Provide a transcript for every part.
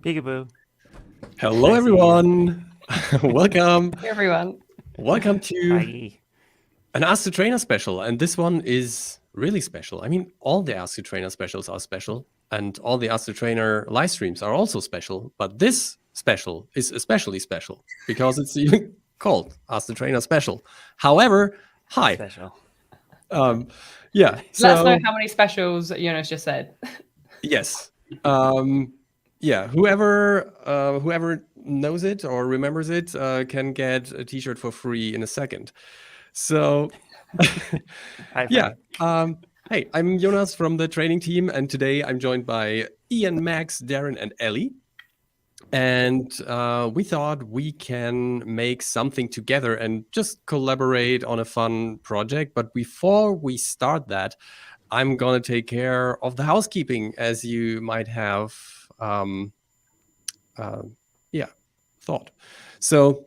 Peekaboo. Hello, everyone. Welcome. Hey, everyone. Welcome to Hi. an Ask the Trainer special. And this one is really special. I mean, all the Ask the Trainer specials are special. And all the Ask the Trainer live streams are also special. But this special is especially special because it's even called Ask the Trainer special. However, hi. Special. Yeah. Let us know how many specials Jonas just said. Yes. Yeah. Whoever knows it or remembers it can get a T-shirt for free in a second. So, yeah. Hey, I'm Jonas from the training team, and today I'm joined by Ian, Max, Darrin, and Elly. And we thought we can make something together and just collaborate on a fun project. But before we start that, I'm going to take care of the housekeeping, as you might have thought. So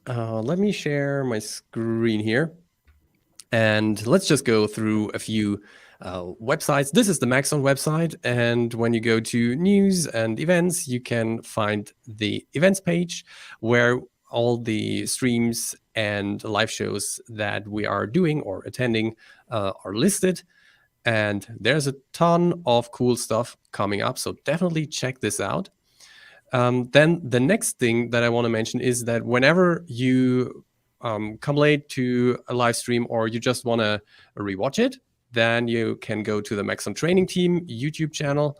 let me share my screen here. And let's just go through a few websites. This is the Maxon website. And when you go to news and events, you can find the events page where all the streams and live shows that we are doing or attending are listed. And there's a ton of cool stuff coming up. So definitely check this out. Then the next thing that I want to mention is that whenever you come late to a live stream or you just want to rewatch it, then you can go to the Maxon Training Team YouTube channel.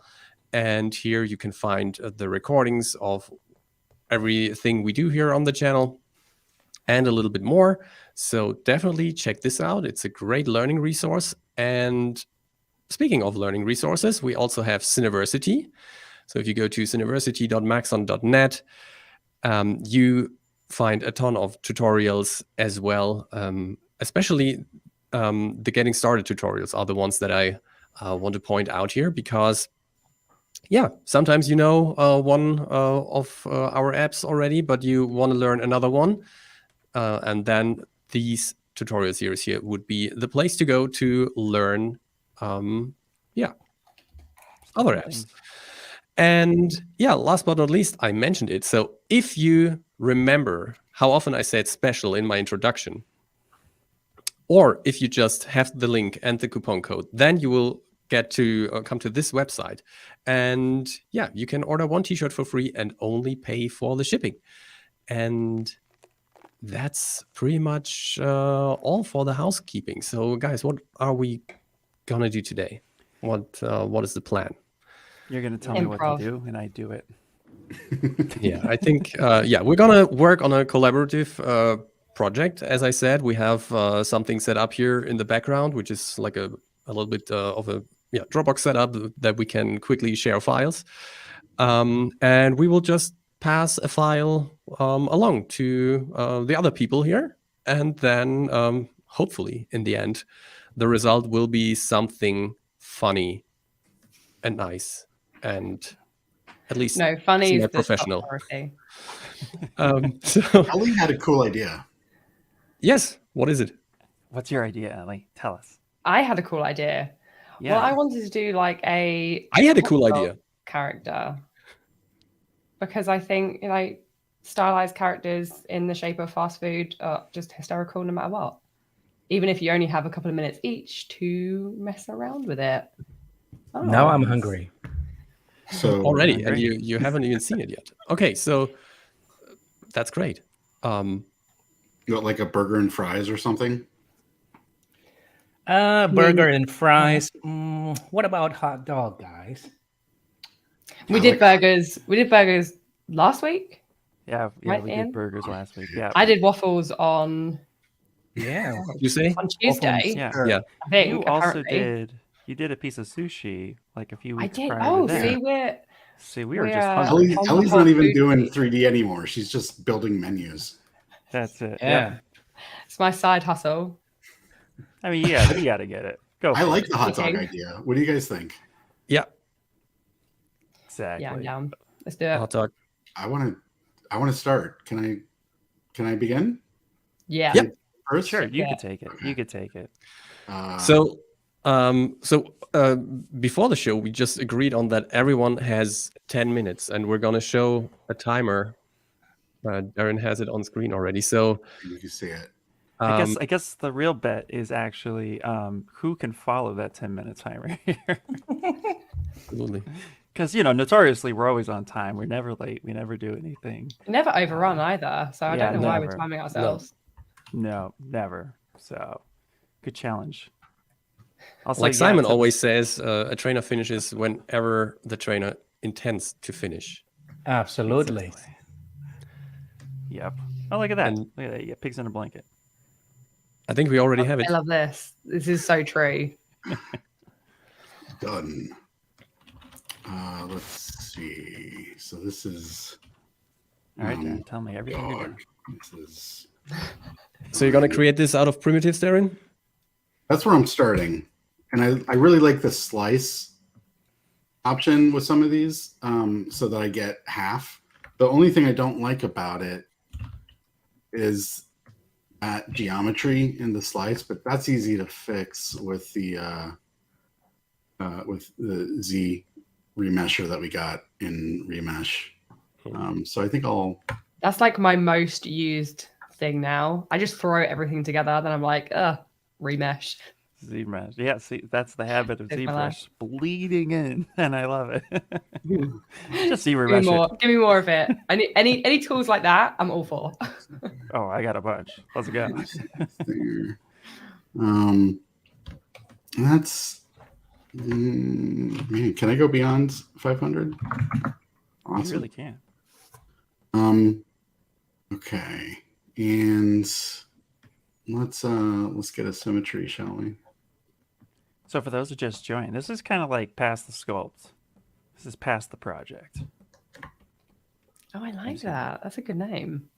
And here you can find the recordings of everything we do here on the channel and a little bit more. So definitely check this out. It's a great learning resource. And speaking of learning resources, we also have Syniversity. So if you go to syniversity.maxon.net, you find a ton of tutorials as well, especially the getting started tutorials are the ones that I want to point out here because, yeah, sometimes you know one of our apps already, but you want to learn another one. And then these tutorial series here would be the place to go to learn, other apps. And yeah, last but not least, I mentioned it. So if you remember how often I said special in my introduction, or if you just have the link and the coupon code, then you will get to come to this website. And yeah, you can order one T-shirt for free and only pay for the shipping. And that's pretty much all for the housekeeping. So guys, what are we gonna do today? What is the plan? You're going to tell me what to do, and I do it. Yeah, I think, we're going to work on a collaborative project. As I said, we have something set up here in the background, which is like a little bit of a Dropbox setup that we can quickly share files. And we will just pass a file along to the other people here. And then hopefully in the end, the result will be something funny and nice. And at least funny is professional. Elly had a cool idea. Yes, what is it? What's your idea, Elly? Tell us. I had a cool idea. Yeah. Well, I wanted to do like I had a cool idea. Character. Because I think stylized characters in the shape of fast food are just hysterical no matter what. Even if you only have a couple of minutes each to mess around with it. Oh, now I'm hungry. So already, and you haven't even seen it yet. Okay, so that's great. You want like a burger and fries or something? Burger and fries. What about hot dog, guys? We did burgers. We did burgers last week. Yeah, we did burgers last week. Yeah, I did waffles on. Yeah, you say on Tuesday. Waffles, yeah. I think you also did. You did a piece of sushi like a few weeks prior to that. See, we were just hungry. Elly's not even doing 3D anymore. She's just building menus. That's it. Yeah. It's my side hustle. I mean, yeah, you got to get it. Go. I like the hot dog idea. What do you guys think? Yeah. Exactly. Yeah, I'm down. Let's do it. Hot dog. I want to start. Can I begin? Yeah. Yep. First? Sure, you could take it. Okay. You could take it. So Before the show, we just agreed on that everyone has 10 minutes, and we're gonna show a timer. Darrin has it on screen already, so You can see it. I guess the real bet is actually who can follow that 10-minute timer here. absolutely. Because notoriously we're always on time. We're never late. We never do anything. Never overrun either, so I yeah, don't know why we're never. timing ourselves. No, never. So, good challenge. Also, Like Simon always says, a trainer finishes whenever the trainer intends to finish. Absolutely. Exactly. Yep. Oh, look at that. And- Look at that. Yeah, pigs in a blanket. I think we already have it. I love this. This is so true. Done. Let's see. So this is. All right, Darrin, tell me everything you're doing. This is. So you're gonna create this out of primitives, Darrin? That's where I'm starting, and I really like the slice option with some of these, so that I get half. The only thing I don't like about it is that geometry in the slice, but that's easy to fix with the Z remesher that we got in Remesh. So I think That's like my most used thing now. I just throw everything together, then I'm like, remesh. ZBrush. Yeah, see, that's the habit of It's my ZBrush. Bleeding in, and I love it. Just Give me ZBrush more. it. Give me more of it. Any tools like that, I'm all for. Oh, I got a bunch. Let's go. there. That's. Man, can I go beyond 500? Awesome. You really can. Okay, and let's get a symmetry, shall we? So for those who just joined, this is kind of like past the sculpt. This is past the project, Oh, I like that. That's a good name.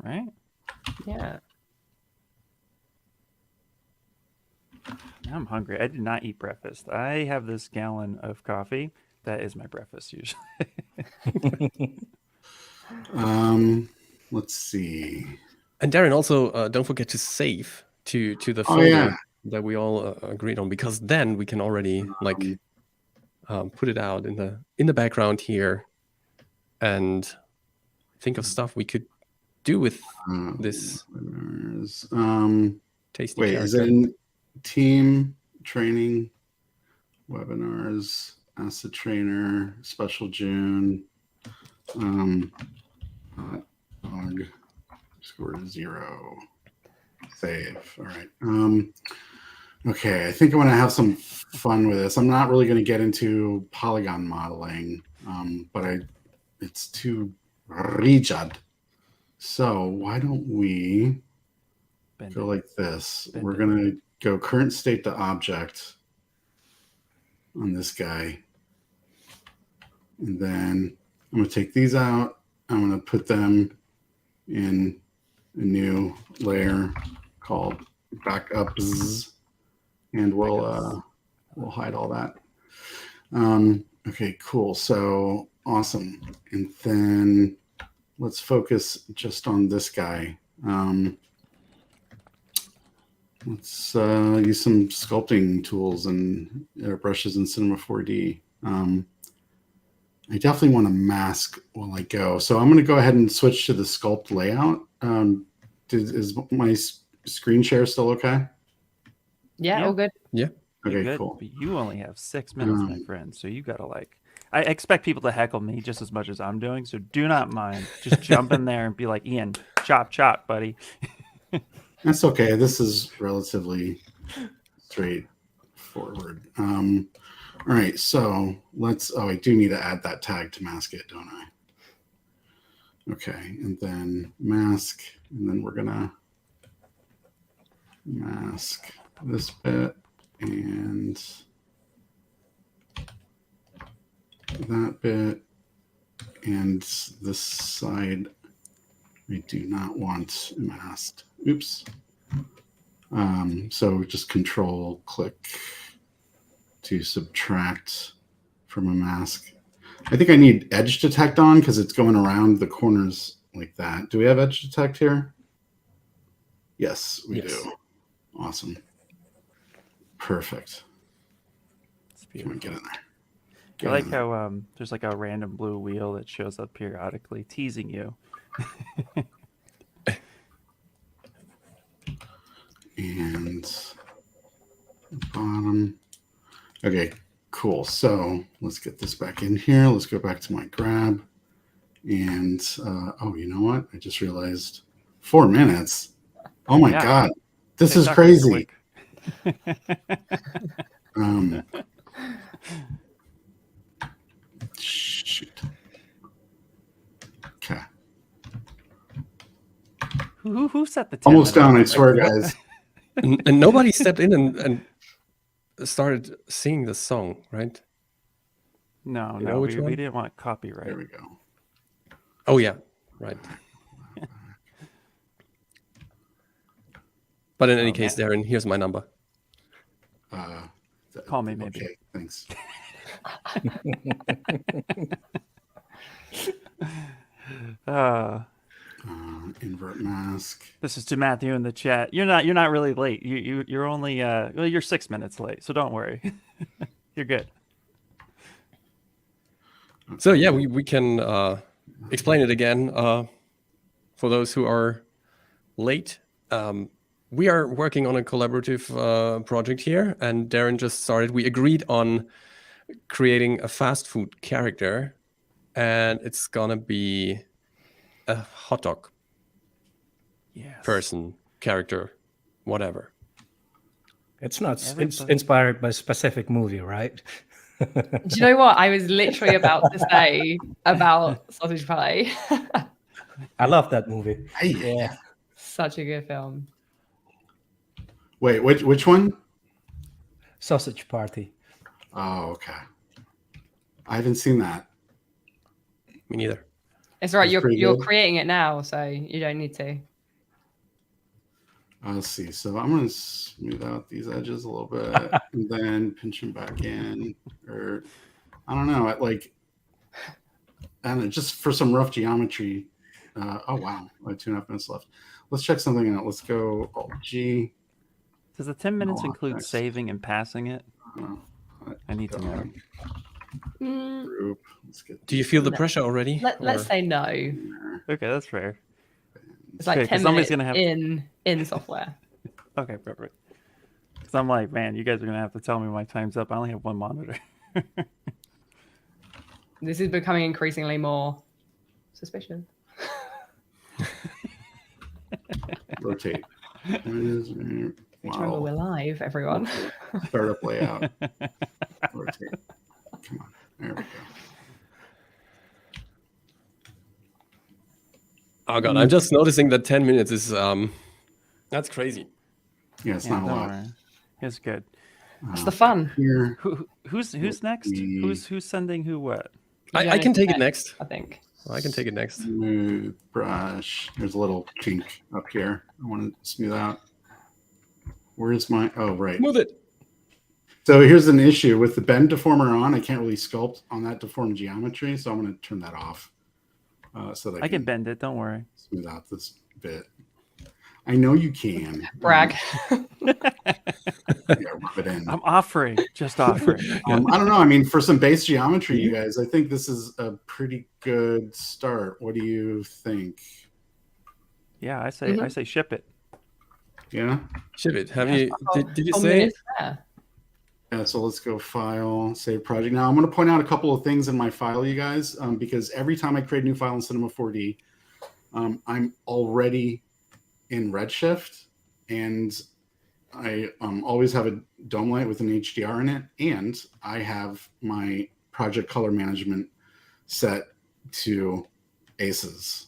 right? Yeah. Now I'm hungry. I did not eat breakfast. I have this gallon of coffee. That is my breakfast usually. Let's see. And Darrin, also don't forget to save to the folder yeah. that we all agreed on, because then we can already put it out in the background here and think of stuff we could do with this tasty wait, character. is it in team training webinars? Ask the trainer, special June. Dog score 0. Save. All right. Okay, I think I'm going to have some fun with this. I'm not really going to get into polygon modeling, but it's too rigid. So why don't we go like this? We're going to go current state to object on this guy. And then I'm going to take these out. I'm going to put them in a new layer called backups, and we'll hide all that. Okay, cool. So awesome. And then let's focus just on this guy. Let's use some sculpting tools and brushes in Cinema 4D. I definitely want to mask while I go. So I'm going to go ahead and switch to the sculpt layout. Is my screen share still okay? Yeah, all good. Yeah. Okay, good, cool. But you only have 6 minutes, my friend. So you got to I expect people to heckle me just as much as I'm doing. So do not mind. Just jump in there and be like, Ian, chop, chop, buddy. That's okay. This is relatively straightforward. All right, so I do need to add that tag to mask it, don't I? Okay, and then mask, and then we're gonna mask this bit and that bit, and this side we do not want masked. Oops. So just control click to subtract from a mask. I think I need edge detect on because it's going around the corners like that. Do we have edge detect here? Yes, we do. Awesome. Perfect. Come on, get in there. I Get like in there. how there's like a random blue wheel that shows up periodically, teasing you. And bottom. Okay, cool. So let's get this back in here. Let's go back to my grab. And oh, you know what? I just realized 4 minutes. Oh my Yeah. God. This is TikTok crazy. quick. Shoot. Okay. Who set the 10 Almost minute done, I limit? swear, guys. And nobody stepped in and started singing the song, right? No, You no, know which we one? didn't want copyright. There we go. Oh yeah, right. But in any Oh, case, Darrin, here's my number. Call me, maybe. Okay, thanks. Invert mask. This is to Matthew in the chat. You're not really late. You're only well, you're 6 minutes late, so don't worry. You're good. So yeah, we can explain it again for those who are late. We are working on a collaborative project here, and Darrin just started. We agreed on creating a fast food character, and it's gonna be a hot dog Yes. person, character, whatever. It's not Everybody- inspired by a specific movie, right? Do you know what I was literally about to say about Sausage Party? I love that movie. Hey. Yeah. Such a good film. Wait, which one? Sausage Party. Oh, okay. I haven't seen that. Me neither. It's right. It's You're pretty you're good. creating it now, so you don't need to. Let's see. So I'm going to smooth out these edges a little bit and then pinch them back in. Or I don't know. And just for some rough geometry. Oh, wow. I have 2.5 minutes left. Let's check something out. Let's go Alt-G. Does the 10 minutes Oh, include thanks. saving and passing it? I need to know. Mm, Group. Let's get Do you feel the pressure already? let's Or- say no. there. Okay, that's fair. It's like Okay, 'cause 10 somebody's minutes gonna have in software. Okay, perfect. Because I'm like, man, you guys are gonna have to tell me my time's up. I only have one monitor. This is becoming increasingly more suspicious. Rotate. Remember, Wow. we're live, everyone. Startup layout. Rotate. Come on. There we go. Oh god, I'm just noticing that 10 minutes is that's crazy. Yeah, it's Yeah, not a don't lot. worry. It's good. It's the fun, Here. Who's next? Who's sending who what? I can take it next. I think. I can take it next. Smooth brush. There's a little kink up here. I want to smooth out. Where's my? Oh, right. Move it. So here's an issue with the bend deformer on. I can't really sculpt on that deformed geometry, so I'm going to turn that off so that I can bend it. Don't worry. smooth out this bit. I know you can. Brag. Yeah, rub it in. I'm offering, just offering. I don't know. I mean, for some base geometry, you guys, I think this is a pretty good start. What do you think? Yeah, I say ship it. Yeah. Ship it. Have you? Did you Oh, say? minutes there. Yeah, so let's go File, Save Project. Now I'm going to point out a couple of things in my file, you guys, because every time I create a new file in Cinema 4D, I'm already in Redshift, and I always have a dome light with an HDR in it, and I have my project color management set to ACES.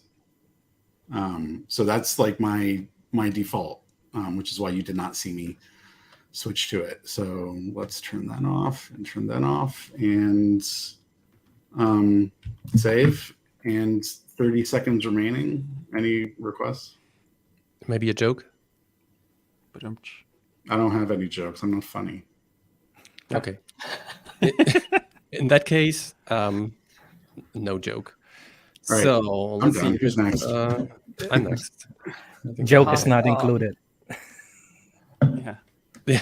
So that's like my default, which is why you did not see me switch to it. So let's turn that off and turn that off and save. And 30 seconds remaining. Any requests? Maybe a joke? Ba-dum-tsh. I don't have any jokes. I'm not funny. Okay. In that case, no joke. All right. So I'm let's done. see. Who's next? I'm next. Joke is Oh, not oh. included. Yeah. Yeah.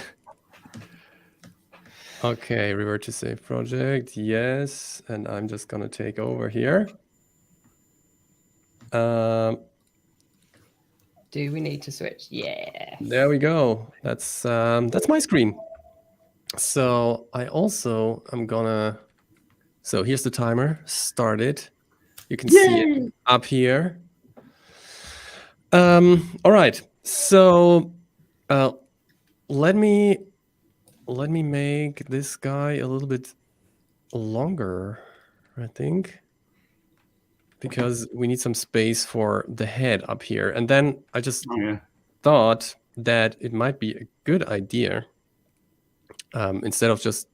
Okay, revert to save project. Yes, and I'm just gonna take over here. Do we need to switch? Yeah. There we go. That's my screen. So I also am gonna. So here's the timer. Start it. You can see it up here. All right. So let me make this guy a little bit longer, I think, because we need some space for the head up here. And then I just thought that it might be a good idea, instead of just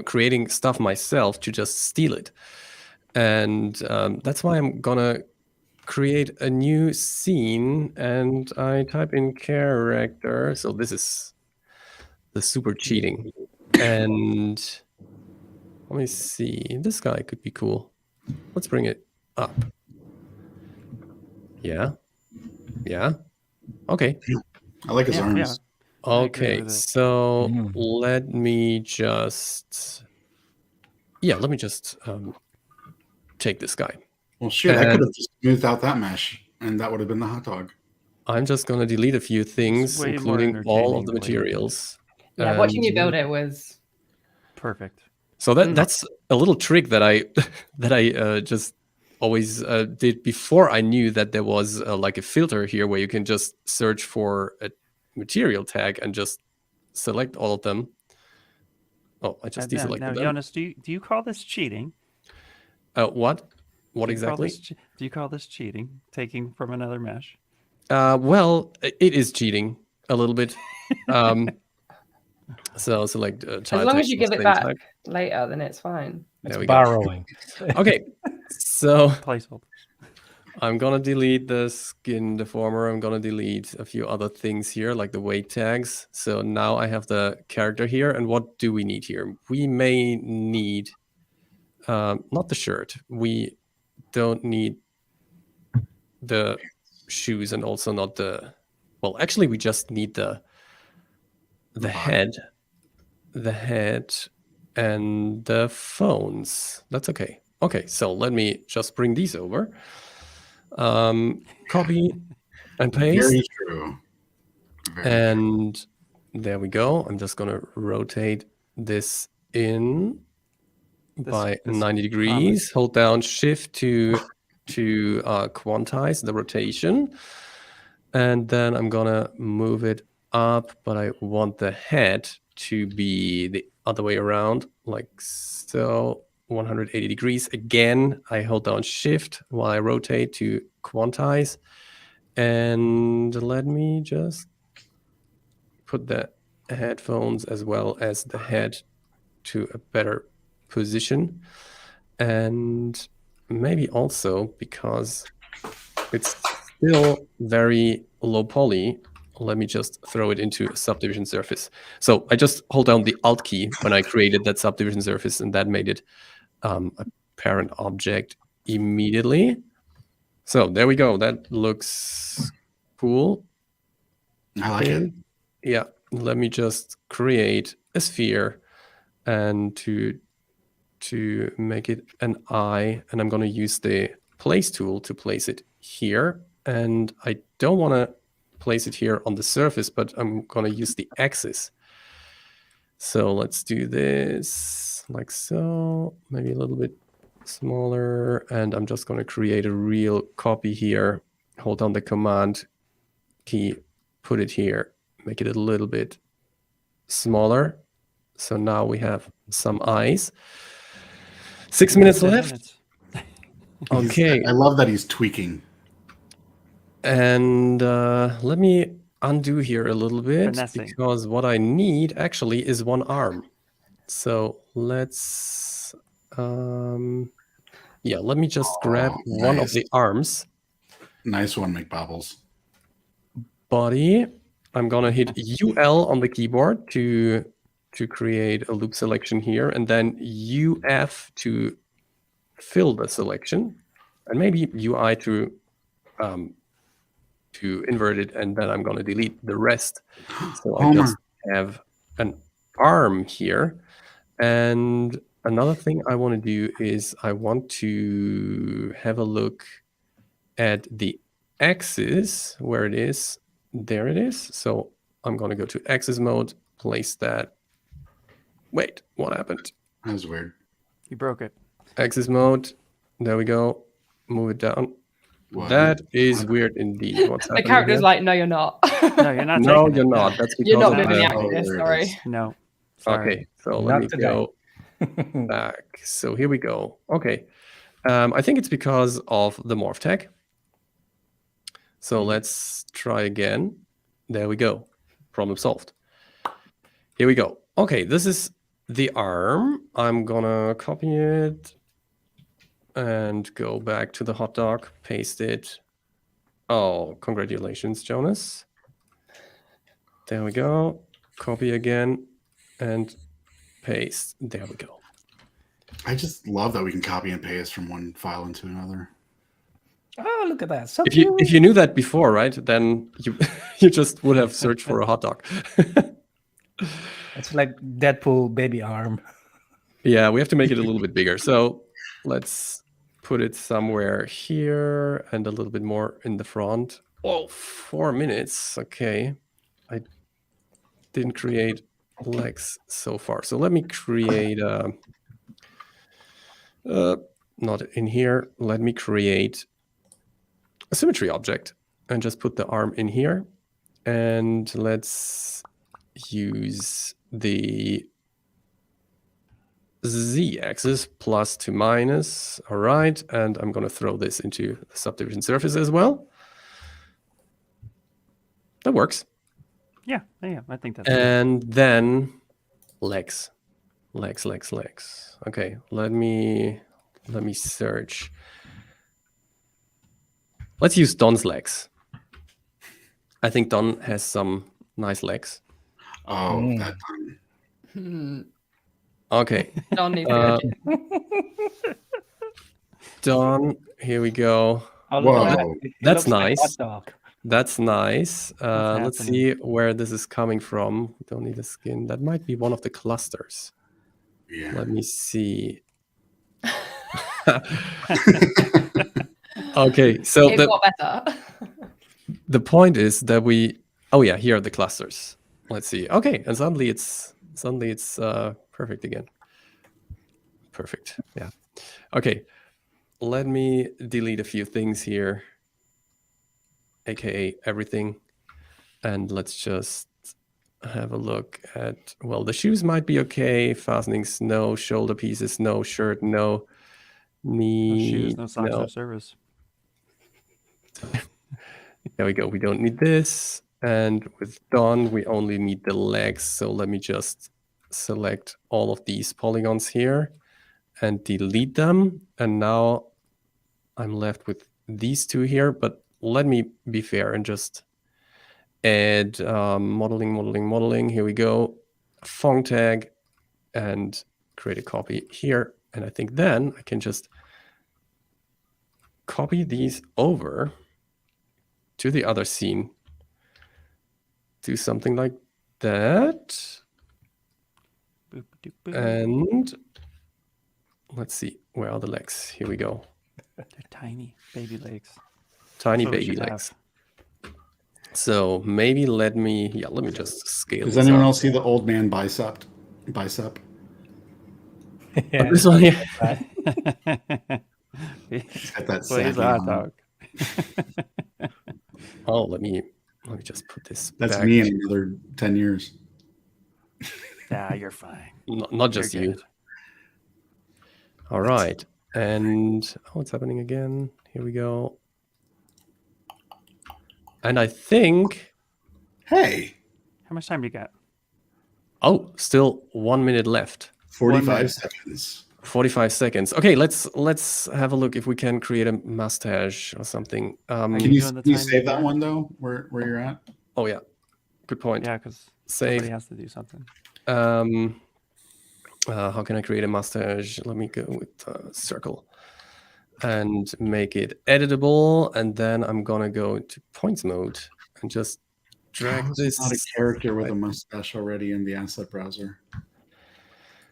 creating stuff myself, to just steal it. And that's why I'm gonna create a new scene, and I type in character. So this is the super cheating. And let me see, this guy could be cool. Let's bring it up. Yeah. Okay. I like his arms. Yeah. Okay, so let me just take this guy. Well, shit, I could have just smoothed out that mesh, and that would have been the hot dog. I'm just going to delete a few things, way more including all of the entertaining the way you did it. materials. Yeah, watching you build it was Perfect. So that's a little trick that I just always did before I knew that there was like a filter here where you can just search for a material tag and just select all of them. Oh, I just deselected now, them. Jonas, do you call this cheating? What? What Do you call exactly? do you call this cheating? Taking from another mesh? Well, it is cheating a little bit. So select as child long as text you of give same it back type. later, then it's fine. There It's we go. borrowing. Okay, so Placeholder. I'm gonna delete the skin deformer. I'm gonna delete a few other things here, like the weight tags. So now I have the character here. And what do we need here? We may need not the shirt. We don't need the shoes, and also not the. Well, actually, we just need the head, and the phones. That's okay. Okay, so let me just bring these over. Copy and paste. Very true. And there we go. I'm just going to rotate this in by 90 degrees. Hold down Shift to quantize the rotation. And then I'm going to move it up, but I want the head to be the other way around, like so, 180 degrees. Again, I hold down Shift while I rotate to quantize. And let me just put the headphones as well as the head to a better position. And maybe also, because it's still very low poly, let me just throw it into a subdivision surface. So I just hold down the Alt key when I created that subdivision surface, and that made it a parent object immediately. So there we go. That looks cool. I like it. Yeah. Let me just create a sphere, and to make it an eye, and I'm going to use the place tool to place it here. And I don't want to place it here on the surface, but I'm going to use the axis. So let's do this like so, maybe a little bit smaller. And I'm just going to create a real copy here. Hold down the Command key, put it here, make it a little bit smaller. So now we have some eyes. 6 minutes left. Okay. I love that he's tweaking. And let me undo here a little bit, Finessing. because what I need actually is one arm. So let's, let me just grab one of the arms. Nice one, McBobbles. Body. I'm gonna hit UL on the keyboard to create a loop selection here, and then UF to fill the selection, and maybe UI to invert it, and then I'm going to delete the rest. So I just have an arm here. And another thing I want to do is I want to have a look at the axis where it is. There it is. So I'm going to go to axis mode, place that. Wait, what happened? That was weird. You broke it. Axis mode. There we go. Move it down. What? That is weird indeed. What's The happening character's here? like, no, you're not. No, you're not. No, taking you're it. not. No. That's because You're not of moving the the... Oh, axis. there it Sorry. is. No. Sorry. Okay, so Not let me today. go back. So here we go. Okay. I think it's because of the morph tag. So let's try again. There we go. Problem solved. Here we go. Okay, this is the arm. I'm gonna copy it and go back to the hot dog, paste it. Oh, congratulations, Jonas. There we go. Copy again and paste. There we go. I just love that we can copy and paste from one file into another. Oh, look at that. So If you knew that before, right, then you you just would have searched for a hot dog. It's like Deadpool baby arm. Yeah, we have to make it a little bit bigger. So let's put it somewhere here and a little bit more in the front. Oh, 4 minutes. Okay. I didn't create legs so far. So let me create not in here. Let me create a symmetry object and just put the arm in here. And let's use the z-axis plus to minus. All right. And I'm going to throw this into the subdivision surface as well. That works. Yeah. I think that's. And then legs. Okay, let me search. Let's use Don's legs. I think Don has some nice legs. Oh, Mm. that time. Okay, Don needs to go to Don, here we go. Oh, look at Whoa. that. It That's looks like nice. hot dog. That's nice. Let's happening? see where this is coming from. We don't need the skin. That might be one of the clusters. Yeah. Let me see. Okay, so It got better. the point is that we, oh yeah, here are the clusters. Let's see. Okay, and suddenly it's perfect again. Perfect. Yeah. Okay. Let me delete a few things here, aka everything, and let's just have a look at, well, the shoes might be okay. Fastenings, no. Shoulder pieces, no. Shirt, no. Knee, No shoes, no socks, no service. There we go. We don't need this. And with Don, we only need the legs. So let me just select all of these polygons here and delete them. And now I'm left with these two here. But let me be fair and just add modeling. Here we go. Font tag and create a copy here. And I think then I can just copy these over to the other scene. Do something like that. Boop, doop, boop. And let's see, where are the legs? Here we go. They're tiny baby legs. Tiny That's what we baby should legs. So maybe let me just scale Does this anyone up. else see the old man bicep? Yeah. This one here. He's got that Well, he's saggy a hot arm. dog. Oh, let me just put this That's back. me in another 10 years. Yeah, you're fine. Not just You're you. good. All right. And what's happening again? Here we go. And I think, Hey, How much time do you got? oh, still 1 minute left. 45 minute. seconds. 45 seconds. Okay, let's have a look if we can create a mustache or something. Are Can you you, doing the can you time save that there? one though? Where you're at? Oh yeah, good point. Yeah, because somebody Save. has to do something. How can I create a mustache? Let me go with circle and make it editable. And then I'm gonna go into points mode and just drag How is this. not a character with a mustache already in the asset browser?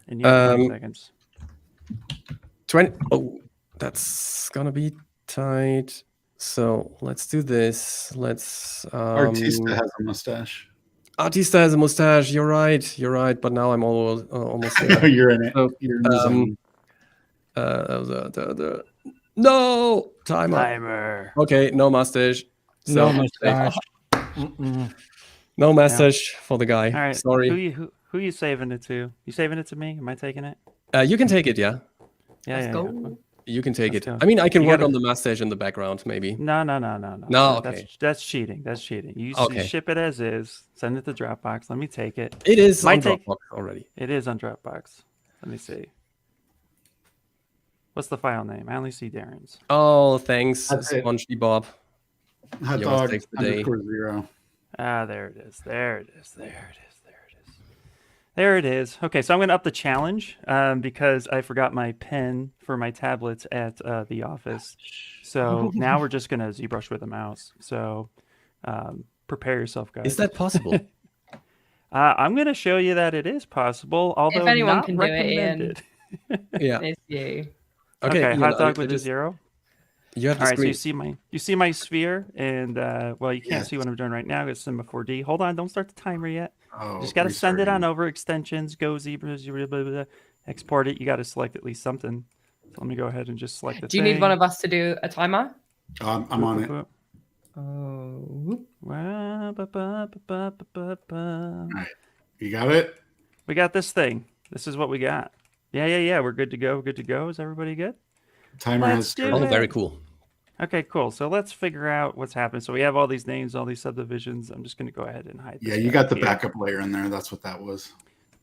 And you have 20 Um, seconds. 20. Oh, that's gonna be tight. So let's do this. Let's. Artista has a mustache. Artista has a mustache. You're right. You're right. But now I'm almost there. You're in it. So, You're in the zone. No timer. Timer. Okay, no mustache. No So mustache. Mm-mm. no mustache for the guy. All right. Sorry. Who you saving it to? You saving it to me? Am I taking it? You can take it. Yeah, Yeah, Let's yeah, go. yeah. you can take Let's it. go. I mean, I can You work gotta- on the mustache in the background, maybe. No. No, okay. That's cheating. That's cheating. You Okay. ship it as is. Send it to Dropbox. Let me take it. It is Might on take- Dropbox already. It is on Dropbox. Let me see. What's the file name? I only see Darrin's. Oh, thanks, That's it. SpongeBob. Hot Jonas dog takes the day. _0. Ah, there it is. There it is. There it is. There it is. There it is. Okay, so I'm going to up the challenge because I forgot my pen for my tablets at the office. So now we're just going to ZBrush with a mouse. So prepare yourself, guys. Is that possible? I'm going to show you that it is possible, although anyone not can do it, Ian. recommended. Yeah. It's you. Okay. Okay, Ian, hot I dog with a just- 0. You have the All right, so screen. you see my sphere, and well, you can't Yes. see what I'm doing right now. It's Cinema 4D. Hold on, don't start the timer yet. Oh, Just got to send it on restarting. over. Extensions, go ZBrush, blah, blah, blah, export it. You got to select at least something. So let me go ahead and just select the Do you need one of us to do a timer? I'm on it. Oh. You got it? We got this thing. This is what we got. Yeah. We're good to go. Good to go. Is everybody good? Timer Let's has do Oh, it. very cool. Okay, cool. So let's figure out what's happening. So we have all these names, all these subdivisions. I'm just going to go ahead and hide. Yeah, this you guy got the here. backup layer in there. That's what that was.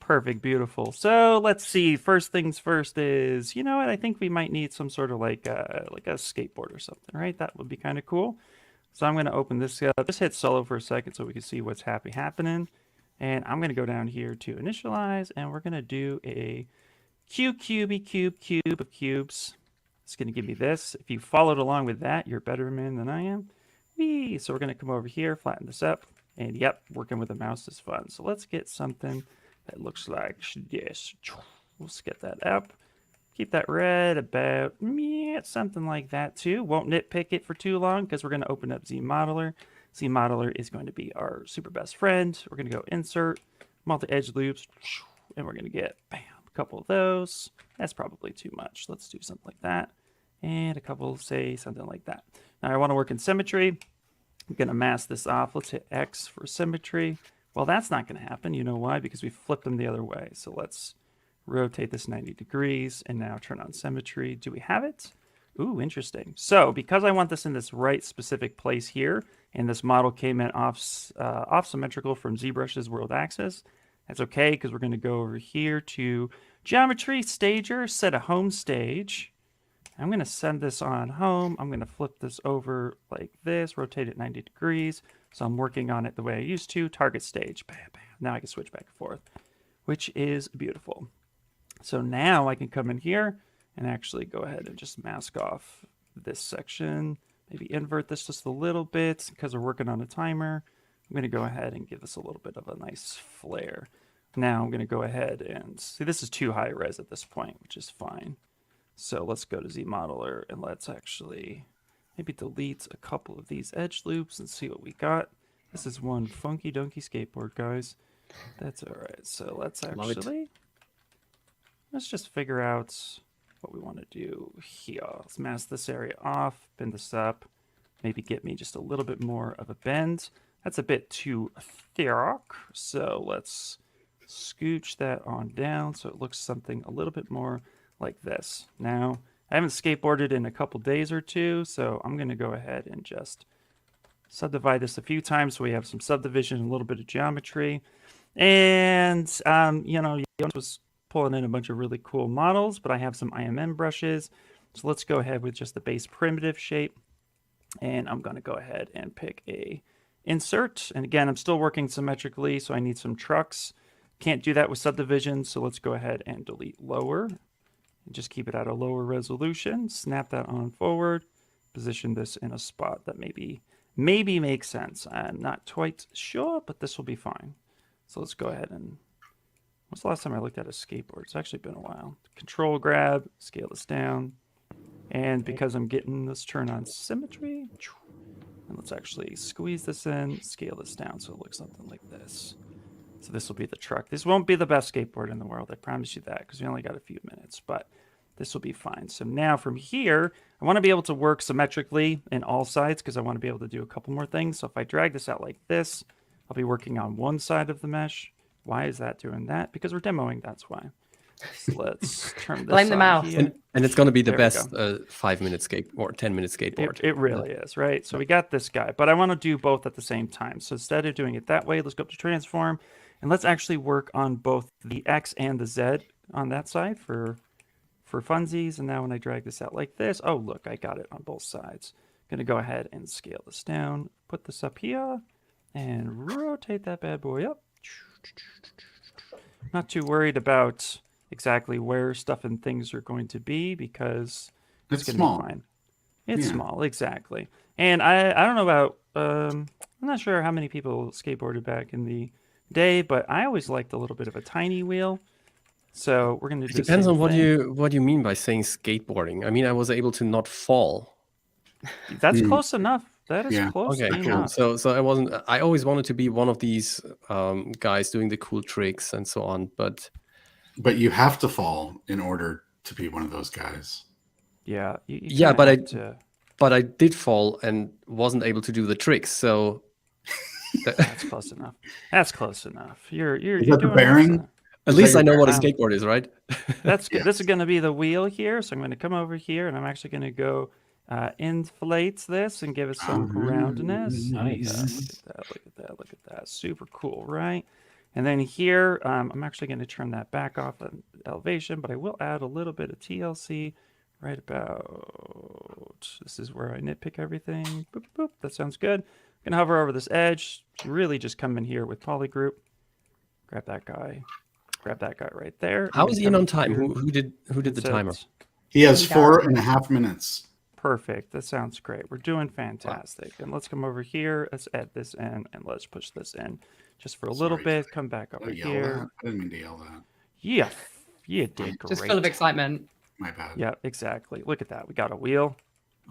Perfect, beautiful. So let's see. First things first is, you know what? I think we might need some sort of like a skateboard or something, right? That would be kind of cool. So I'm going to open this up. Just hit solo for a second so we can see what's happening. And I'm going to go down here to initialize, and we're going to do a cube of cubes. It's going to give me this. If you followed along with that, you're a better man than I am. Whee! So we're going to come over here, flatten this up. And yep, working with a mouse is fun. So let's get something that looks like this. Let's get that up. Keep that red about something like that too. Won't nitpick it for too long because we're going to open up ZModeler. ZModeler is going to be our super best friend. We're going to go insert, multi-edge loops, and we're going to get, bam, a couple of those. That's probably too much. Let's do something like that. And a couple, say something like that. Now I want to work in symmetry. I'm going to mask this off. Let's hit X for symmetry. Well, that's not going to happen. You know why? Because we flipped them the other way. So let's rotate this 90 degrees and now turn on symmetry. Do we have it? Ooh, interesting. So because I want this in this right specific place here, and this model came in off symmetrical from ZBrush's world axis, that's okay because we're going to go over here to geometry, stager, set a home stage. I'm going to send this on home. I'm going to flip this over like this, rotate it 90 degrees. So I'm working on it the way I used to. Target stage. Bam, bam. Now I can switch back and forth, which is beautiful. So now I can come in here and actually go ahead and just mask off this section. Maybe invert this just a little bit because we're working on a timer. I'm going to go ahead and give this a little bit of a nice flare. Now I'm going to go ahead and see, this is too high res at this point, which is fine. So let's go to ZModeler and let's actually maybe delete a couple of these edge loops and see what we got. This is one funky donkey skateboard, guys. That's all right. So let's just figure out what we want to do here. Let's mask this area off, bend this up, maybe get me just a little bit more of a bend. That's a bit too thick. So let's scooch that on down so it looks something a little bit more like this. Now, I haven't skateboarded in a couple days or two, so I'm going to go ahead and just subdivide this a few times so we have some subdivision, a little bit of geometry. And, you know, Jonas was pulling in a bunch of really cool models, but I have some IMM brushes. So let's go ahead with just the base primitive shape. And I'm going to go ahead and pick a insert. And again, I'm still working symmetrically, so I need some trucks. Can't do that with subdivision, so let's go ahead and delete lower. And just keep it at a lower resolution. Snap that on forward. Position this in a spot that maybe maybe make sense. I'm not quite sure, but this will be fine. So let's go ahead and... When's the last time I looked at a skateboard? It's actually been a while. Control grab, scale this down. And because I'm getting this turn on symmetry, and let's actually squeeze this in, scale this down so it looks something like this. So this will be the truck. This won't be the best skateboard in the world, I promise you that, because we only got a few minutes, but this will be fine. So now from here, I want to be able to work symmetrically in all sides because I want to be able to do a couple more things. So if I drag this out like this, I'll be working on one side of the mesh. Why is that doing that? Because we're demoing, that's why. So let's turn this Blame the on mouse. here. And it's going to be the There we best 5-minute skate or 10-minute skateboard. It really is, right? So we got this guy, but I want to do both at the same time. So instead of doing it that way, let's go up to transform, and let's actually work on both the X and the Z on that side for funsies. And now when I drag this out like this, oh, look, I got it on both sides. I'm going to go ahead and scale this down, put this up here, and rotate that bad boy up. Not too worried about exactly where stuff and things are going to be because it's going to be fine. It's small, exactly. And I don't know about, I'm not sure how many people skateboarded back in the day, but I always liked a little bit of a tiny wheel. So we're going to do It depends on what you mean by saying skateboarding. I mean, I was able to not fall. That's close enough. That is close Okay, cool. enough. So I wasn't. I always wanted to be one of these guys doing the cool tricks and so on. But you have to fall in order to be one of those guys. Yeah. Yeah, but I did fall and wasn't able to do the tricks. So that's close enough. That's close enough. You're Is that the doing bearing? excellent. at least I know what a skateboard is, right? That's good. This is going to be the wheel here. So I'm going to come over here and I'm actually going to go inflate this and give it some roundness. Nice. Look at that. Super cool, right? And then here, I'm actually going to turn that back off at elevation, but I will add a little bit of TLC right about, this is where I nitpick everything. Boop, boop. That sounds good. I'm going to hover over this edge. Really just come in here with polygroup. Grab that guy right there. How is Ian on time? Who did the timer? He has 4.5 minutes. Perfect. That sounds great. We're doing fantastic. And let's come over here. Let's add this in and let's push this in just for a little bit. Come back over here. I didn't mean to yell that. Yeah, you did great. Just full of excitement. My bad. Yeah, exactly. Look at that. We got a wheel.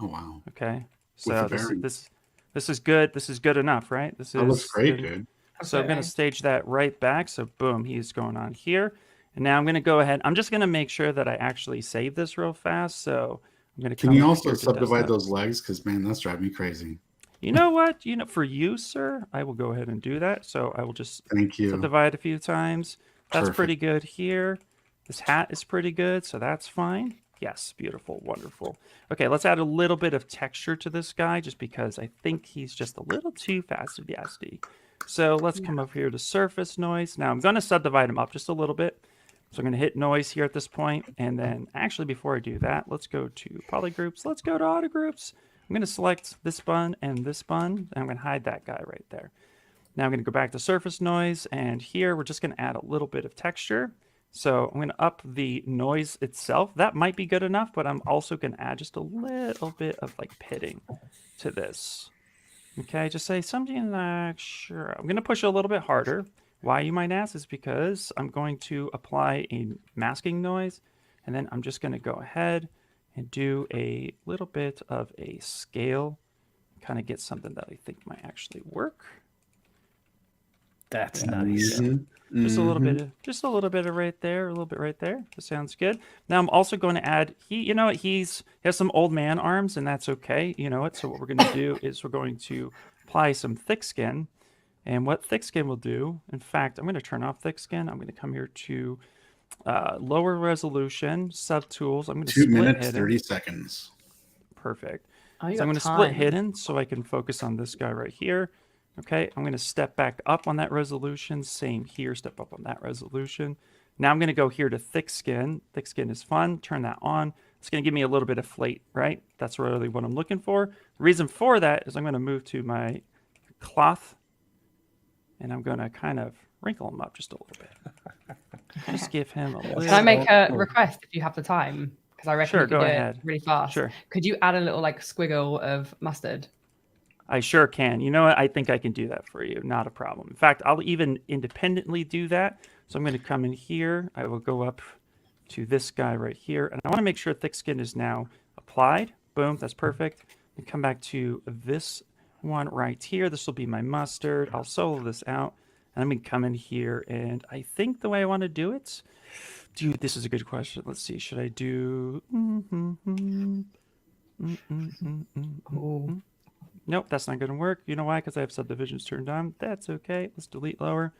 Oh wow. Okay. So this is good. This is good enough, right? This looks great, dude. So I'm going to stage that right back. So boom, he's going on here. And now I'm going to go ahead. I'm just going to make sure that I actually save this real fast. So I'm going to Can you also subdivide those legs? Because man, that's driving me crazy. You know what? For you, sir, I will go ahead and do that. So I will just subdivide a few times. That's pretty good here. This hat is pretty good, so that's fine. Yes, beautiful, wonderful. Okay, let's add a little bit of texture to this guy just because I think he's just a little too fast-y. So let's come over here to surface noise. Now I'm going to subdivide him up just a little bit. So I'm going to hit noise here at this point. And then actually before I do that, let's go to polygroups. Let's go to auto groups. I'm going to select this bun and this bun. And I'm going to hide that guy right there. Now I'm going to go back to surface noise. And here we're just going to add a little bit of texture. So I'm going to up the noise itself. That might be good enough, but I'm also going to add just a little bit of like pitting to this. Okay, just say something like, sure. I'm going to push it a little bit harder. Why, you might ask, is because I'm going to apply a masking noise, and then I'm just going to go ahead and do a little bit of a scale, kind of get something that I think might actually work. That's nice. Just a little bit of right there, a little bit right there. That sounds good. Now I'm also going to add, he has some old man arms, and that's okay. You know what? So what we're going to do is we're going to apply some thick skin. And what thick skin will do, in fact, I'm going to turn off thick skin. I'm going to come here to lower resolution, subtools. I'm going to 2 split minutes, hidden. 30 seconds. Perfect. Oh, so I'm going to split hidden so I can focus on this guy right here. Okay, I'm going to step back up on that resolution. Same here, step up on that resolution. Now I'm going to go here to thick skin. Thick skin is fun. Turn that on. It's going to give me a little bit of flate, right? That's really what I'm looking for. The reason for that is I'm going to move to my cloth. And I'm going to kind of wrinkle him up just a little bit. Just give him a little. Can I make a request if you have the time? Because I reckon you could go do ahead. it really fast. Sure. Could you add a little like squiggle of mustard? I sure can. You know what? I think I can do that for you. Not a problem. In fact, I'll even independently do that. So I'm going to come in here. I will go up to this guy right here. And I want to make sure thick skin is now applied. Boom. That's perfect. And come back to this one right here. This will be my mustard. I'll solo this out. And I'm going to come in here. And I think the way I want to do it... Dude, this is a good question. Let's see. Should I do... Nope, that's not going to work. You know why? Because I have subdivisions turned on. That's okay. Let's delete lower.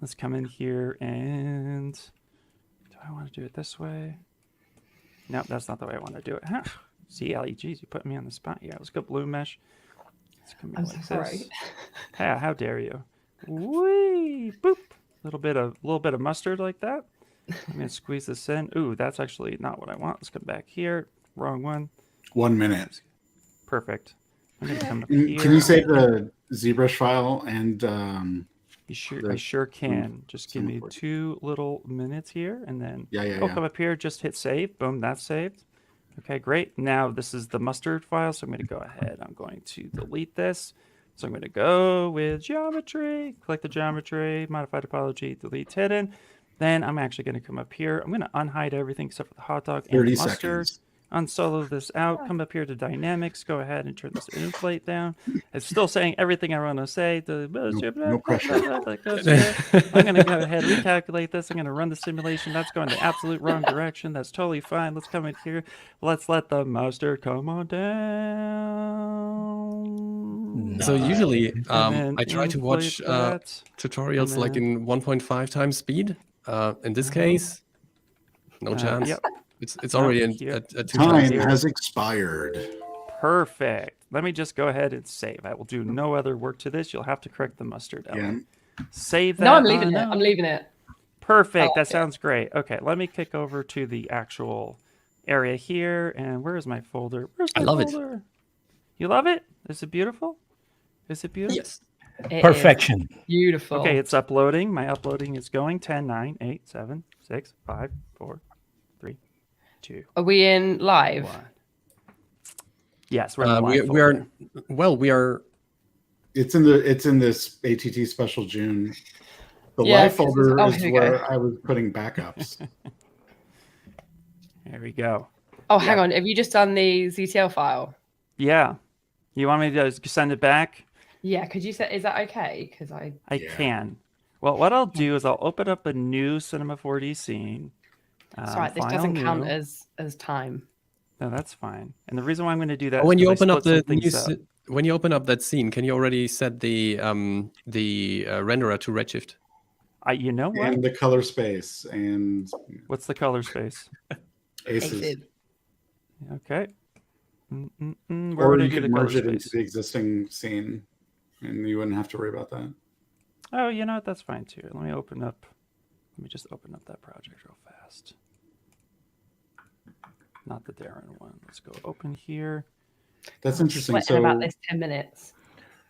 Let's come in here and... Do I want to do it this way? Nope, that's not the way I want to do it. Huh. See, Elly, geez, you put me on the spot here. Let's go blue mesh. Let's come in I'm like so sorry. this. Yeah, how dare you? Whee! Boop! Little bit of mustard like that. I'm going to squeeze this in. Ooh, that's actually not what I want. Let's come back here. Wrong one. 1 minute. Perfect. I'm going to come up Can here. you save the ZBrush file and I sure can. Just give me 2 little minutes here, and then come up here. Just hit save. Boom, that's saved. Okay, great. Now this is the mustard file, so I'm going to go ahead. I'm going to delete this. So I'm going to go with geometry, click the geometry, modify topology, delete hidden. Then I'm actually going to come up here. I'm going to unhide everything except for the hot dog and the mustard. Seconds. Unsolo this out. Come up here to dynamics. Go ahead and turn this inflate down. It's still saying everything I want to say. No pressure. I'm going to go ahead and recalculate this. I'm going to run the simulation. That's going the absolute wrong direction. That's totally fine. Let's come in here. Let's let the mustard come on down. So usually then I try to watch inflate that. tutorials And like in 1.5 times speed. In this case, no chance. Yep. It's already Here. at 2 Time times. has expired. Perfect. Let me just go ahead and save. I will do no other work to this. You'll have to correct the mustard. Yeah. Save that. No, I'm leaving it. on- I'm leaving it. Perfect. I That like it. sounds great. Okay, let me kick over to the actual area here. And where is my folder? Where's my I love it. folder? You love it? Is it beautiful? Is it beautiful? Yes. It is Perfection. beautiful. Okay, it's uploading. My uploading is going. 10, 9, 8, 7, 6, 5, 4, 3, 2, Are we in live? 1. Yes, we're in the live we are folder. we are It's in this ATT special June. The Yeah, live folder oh, is here we where go. I was putting backups. There we go. Oh, hang on. Have you just done the ZTL file? Yeah. You want me to send it back? Yeah. Could you say? Is that okay? Because I Yeah. can. Well, what I'll do is I'll open up a new Cinema 4D scene. sorry, this file doesn't count new. as time. No, that's fine. And the reason why I'm going to do that when is you 'cause I open up split the some new things up. when you open up that scene, can you already set the renderer to Redshift? You know what? And the color space and What's the color space? aces. Aces. Okay. Where Or would I you do could the color merge it into space? the existing scene and you wouldn't have to worry about that. Oh, you know what? That's fine too. Let me just open up that project real fast. Not the Darrin one. Let's go open here. That's interesting. Sweating So about this 10 minutes.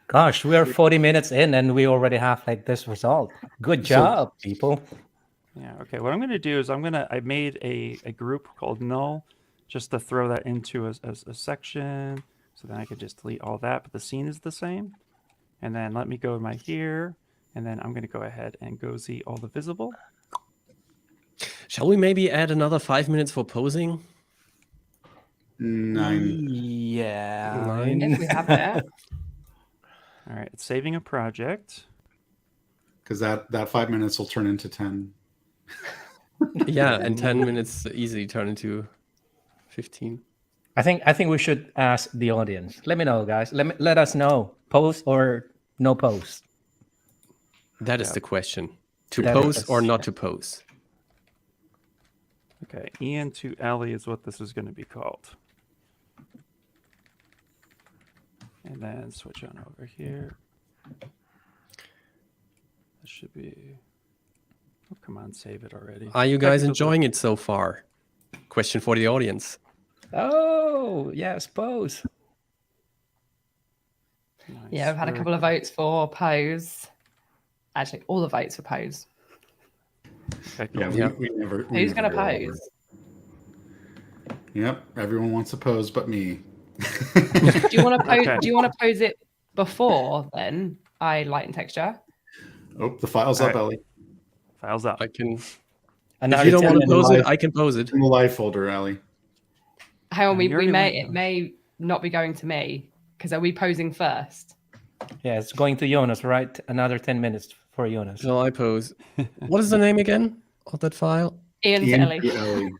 Gosh, we are 40 minutes in and we already have like this result. Good job, people. Yeah. Okay. What I'm going to do is I made a group called null just to throw that into a section. So then I could just delete all that, but the scene is the same. And then let me go to my here. And then I'm going to go ahead and go see all the visible. Shall we maybe add another 5 minutes for posing? 9. Yeah. 9. If we have it. All right. It's saving a project. Because that 5 minutes will turn into 10. Yeah, and 10 minutes easily turn into 15. I think we should ask the audience. Let me know, guys. Let us know. Post or no post. That is the question. To That pose is- or not to pose? Okay. Ian to Elly is what this is going to be called. And then switch on over here. This should be... Oh, come on, save it already. Are you guys Technical enjoying it so far? Question for the audience. Oh, yes, pose. Nice Yeah, I've had a work. couple of votes for pose. Actually, all the votes for pose. Okay, cool. Yeah, Yeah. we never. we Who's going to never go over. pose? Yep, everyone wants to pose but me. Do you want to pose? Okay. Do you want to pose it before then, I lighten texture. Oh, the file's All up, right. Elly. Files up. I can. And If you don't want to in the pose it, live- I can pose it. In the live folder, Elly. Hang on, You we already may went it may not be going to me because are we posing first? Yeah, it's going to Jonas, right? Another 10 minutes for Jonas. Shall I pose? What is the name again of that file? Ian to Ian Elly. to Elly.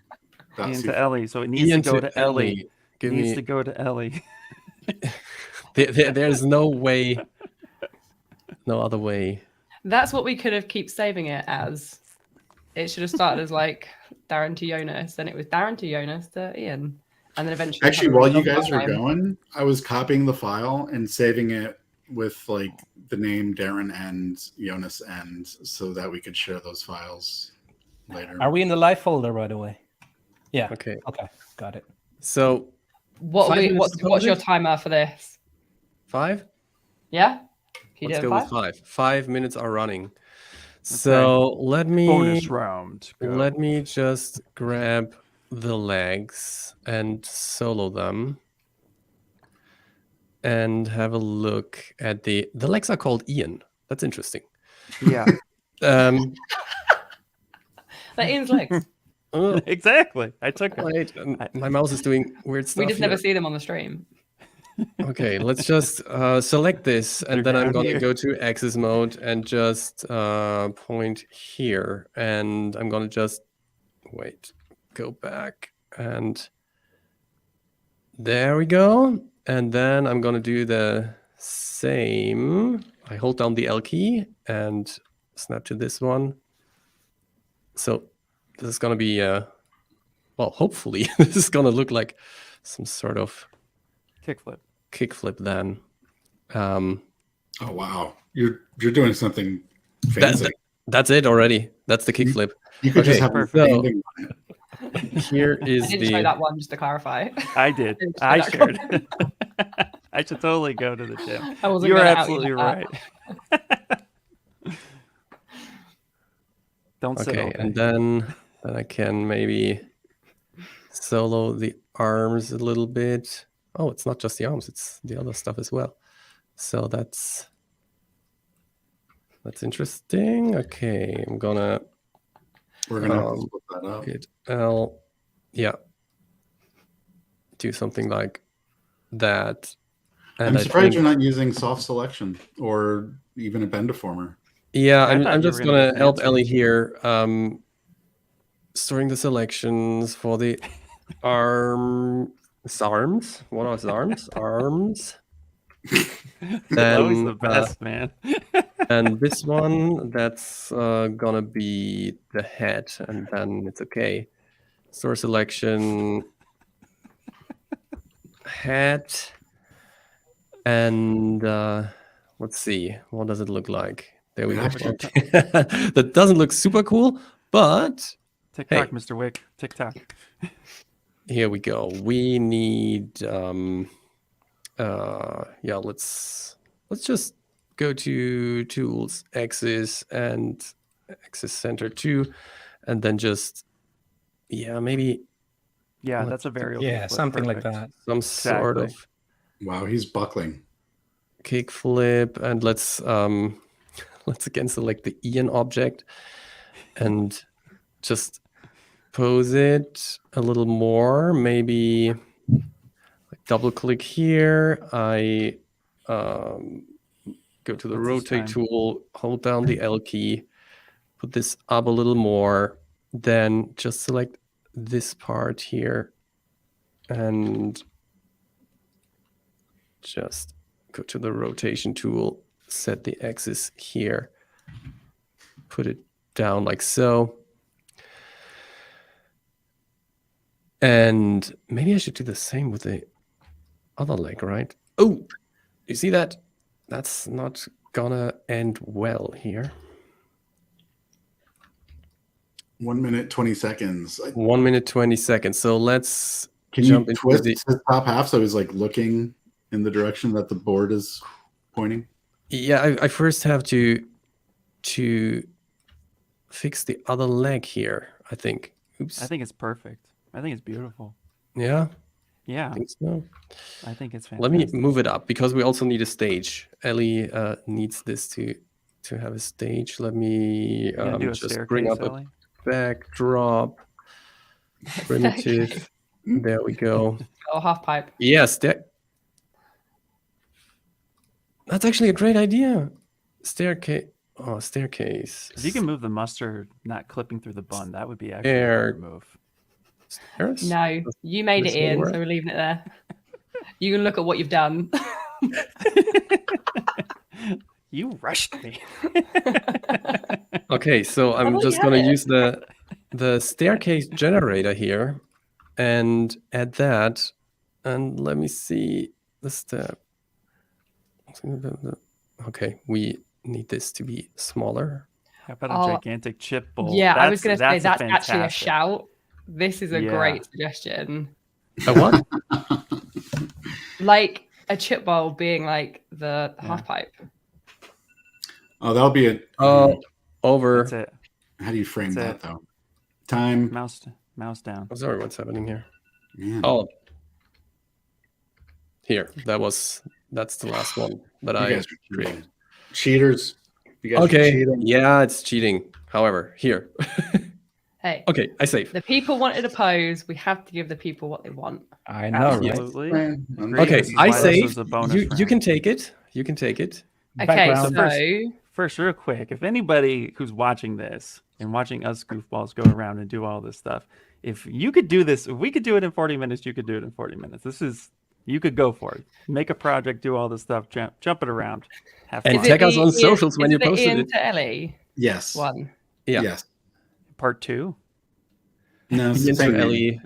Ian to Elly. So it needs Ian to go to Elly. Elly. Give Needs me. to go to Elly. There's no way. No other way. That's what we could have keep saving it as. It should have started as like Darrin to Jonas, then it was Darrin to Jonas to Ian, and then eventually. Actually, had a while you original guys were file name. going, I was copying the file and saving it with like the name Darrin and Jonas and so that we could share those files later. Are we in the live folder, by the way? Yeah. Okay. Okay, got it. So What 5 are we, minutes what's to what's your pose it? timer for this? 5. Yeah. Can you Let's do go it with five? 5. 5 minutes are running. So let me Bonus round. Go. let me just grab the legs and solo them and have a look at the legs are called Ian. That's interesting. Yeah. Um, That Ian's legs. oh, Exactly. I took it. wait, my mouse is doing weird stuff. We just never here. see them on the stream. Okay, let's just select this, and They're then I'm down going to here. go to axis mode and just point here, and I'm going to just go back, and there we go. And then I'm going to do the same. I hold down the L key and snap to this one. So this is going to be, well, hopefully this is going to look like some sort of Kickflip. kickflip then. Oh wow, you're doing something fancy. That's it already. That's the kickflip. You could just okay, have perfect. a So- ending on it. Here is I didn't show the that one just to clarify. I did. Didn't show I that shared. comment. I should totally go to the gym. I wasn't You are gonna out you absolutely like right. Don't sit okay, all and day. then I can maybe solo the arms a little bit. Oh, it's not just the arms; it's the other stuff as well. So that's interesting. Okay, I'm gonna We're gonna have to Um, split that up. hit L. Yeah, do something like that. I'm I surprised think- you're not using soft selection or even a bend deformer. Yeah, I I'm thought you just were gonna gonna get help fancy. Elly here. Storing the selections for the arms. What are arms? Arms. Always Then, the best, man. And this one, that's gonna be the head, and then it's okay. Store selection, head, and let's see, what does it look like? There we go. Actually- That doesn't look super cool, but Tick Hey. tock, Mr. Wick. Tick tock. here we go. We need yeah, let's just go to tools, axis, and axis center 2, and then just maybe Yeah, Let's that's a variable. Yeah, flip. something like Perfect. that. some sort Exactly. of Wow, he's buckling. kick flip, and let's again select the Ian object and just pose it a little more. Maybe double click here. I go to the What's this rotate time? tool, hold down the L key, put this up a little more, then just select this part here and just go to the rotation tool, set the axis here, put it down like so. And maybe I should do the same with the other leg, right? Oh, you see that? That's not gonna end well here. 1 minute, 20 seconds. 1 minute, 20 seconds. So let's Can jump you into twist the- his top half so he's like looking in the direction that the board is pointing? Yeah, I first have to fix the other leg here, I think. Oops. I think it's perfect. I think it's beautiful. Yeah. Yeah, I think so. I think it's Let fantastic. me move it up because we also need a stage. Elly needs this to have a stage. Let me You gonna do a just bring staircase, up Elly? a backdrop. Primitive. There we go. Or half pipe. Yes, that's actually a great idea. Staircase. Oh, staircase. If you can move the mustard not clipping through the bun, that would be actually a better move. Stairs? No, you made it This one in, work? so we're leaving it there. You can look at what you've done. You rushed me. Okay, so I'm thought just you gonna had it. use the staircase generator here and add that. And let me see the step. Okay, we need this to be smaller. How about a Oh, gigantic chip bowl? Yeah, I was going to say that's actually a fantastic. shout. This is a Yeah. great suggestion. A what? Like a chip bowl being like the half pipe. Oh, that'll be it. Oh, over. That's it. How do you frame That's that though? Time. Mouse down. I'm sorry, what's happening here? Man. Oh, here. That's the last one that You I guys are created. cheaters. You guys are Okay. cheating. Yeah, it's cheating. However, here. Hey, Okay, I save. the people wanted a pose. We have to give the people what they want. I know, right? Absolutely. Man, Agreed. Okay, This is I why this saved. is a bonus You round. can take it. You can take it. Okay, Background. so First, real quick, if anybody who's watching this and watching us goofballs go around and do all this stuff, if you could do this, if we could do it in 40 minutes, you could do it in 40 minutes. You could go for it. Make a project, do all this stuff, jump it around. Have And fun. Is it check us the on Ian- socials when is you it the posted Ian it. to Elly Yes. one. Yeah. Yes. Part 2. No, it's the Ian same to name. Elly.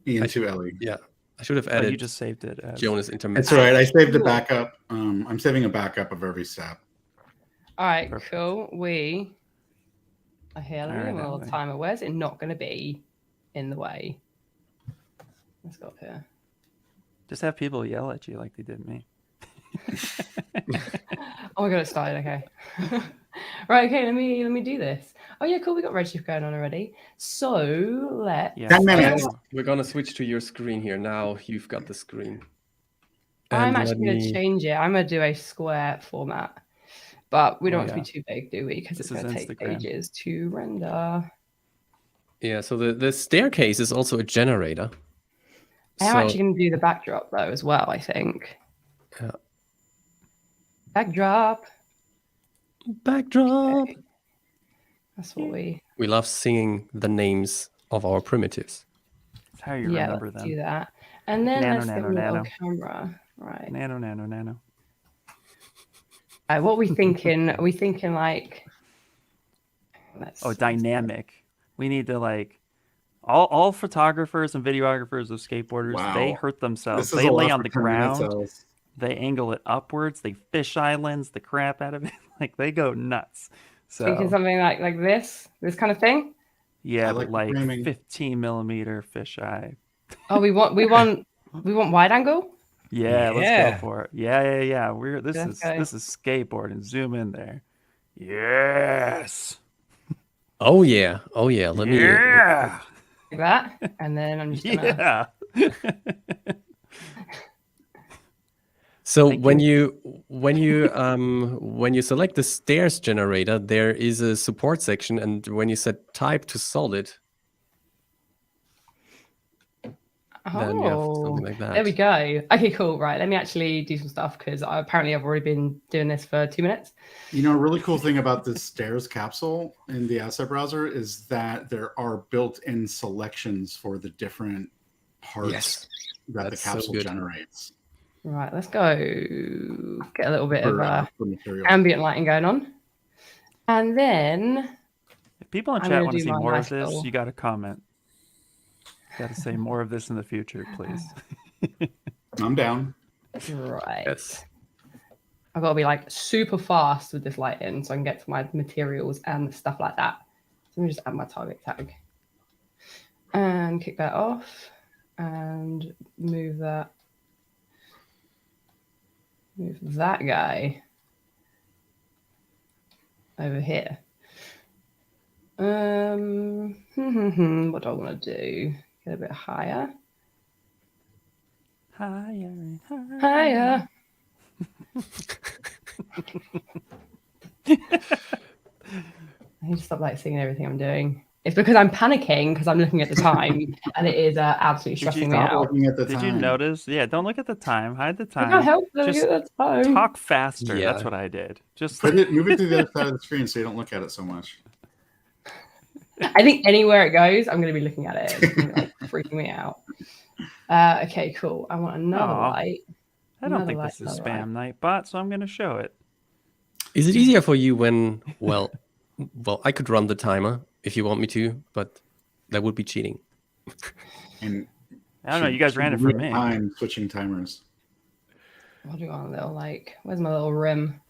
Ian to Elly. Yeah. I should have Oh, added you just saved it. As... Jonas into That's all right. I saved a Cool. backup. I'm saving a backup of every step. All right, Perfect. cool. We are here. Let me All right, get a little Elly. timer. Where's it not going to be in the way? Let's go up here. Just have people yell at you like they did me. Oh my god, it started. Okay. Right. Okay. Let me do this. Oh yeah, cool. We got Redshift going on already. So let's. Yeah. 10 minutes. We're gonna switch to your screen here. Now you've got the screen. I'm And actually let going to me- change it. I'm going to do a square format, but we don't Oh, want to be yeah. too big, do we? Because This it's is going to take Instagram. ages to render. Yeah, so the staircase is also a generator. I am So- actually going to do the backdrop though as well. I think. Yeah. Backdrop. Backdrop. Okay. That's what we. We love singing the names of our primitives. That's how you Yeah, remember let's them. do that. And then Nano, let's get nano, a little nano. camera. Right. Nano. What are we thinking? Are we thinking like? Oh, dynamic. We need to like all photographers and videographers of skateboarders, they Wow. hurt themselves. This is They a lay lot on for the 10 minutes, ground, Ellis. they angle it upwards, they fish islands the crap out of it. Like they go nuts. Thinking So something like this kind of thing. yeah, I but like the like framing. 15 millimeter fisheye. Oh, we want wide angle. Yeah, let's Yeah. go for it. Yeah. Let's go. This is skateboarding. Zoom in there. Yes. Oh yeah. Let me. Yeah. Like that, and then I'm just gonna. Yeah. So Thank when you select the stairs generator, there is a support section, and when you set type to solid, then you have Oh, something like that. there we go. Okay, cool. Right, let me actually do some stuff because apparently I've already been doing this for 2 minutes. You know, a really cool thing about this Stairs capsule in the asset browser is that there are built-in selections for the different parts Yes. that That's the so capsule good. generates. Right, let's go. Get a little bit of For material. ambient lighting going on, and then If people in I'm chat gonna want to do see my more nice of this, little- you got to comment. Got to say more of this in the future, please. I'm down. right. Yes. I've got to be like super fast with this lighting so I can get to my materials and stuff like that. So let me just add my target tag and kick that off and move that guy over here. What do I want to do? Get a bit higher. Higher and higher. Hiya. I need to stop like seeing everything I'm doing. It's because I'm panicking because I'm looking at the time and it is absolutely Did you stressing me Stop out. looking at the Did time. you notice? Yeah, don't look at the time. Hide the I can't time. help looking Just at the time. talk faster. Yeah. That's what I did. Just Move it to the other side of the screen so you don't look at it so much. I think anywhere it goes, I'm going to be looking at it. It's gonna be, like freaking me out. Okay, cool. I want another Aw. light. I don't Another think light, this is another spam Nightbot, so I'm going to show it. Is it easier for you when, well, I could run the timer if you want me to, but that would be cheating. And I don't know. You guys ran it for me. Time switching timers. What do you want? A little like, where's my little rim?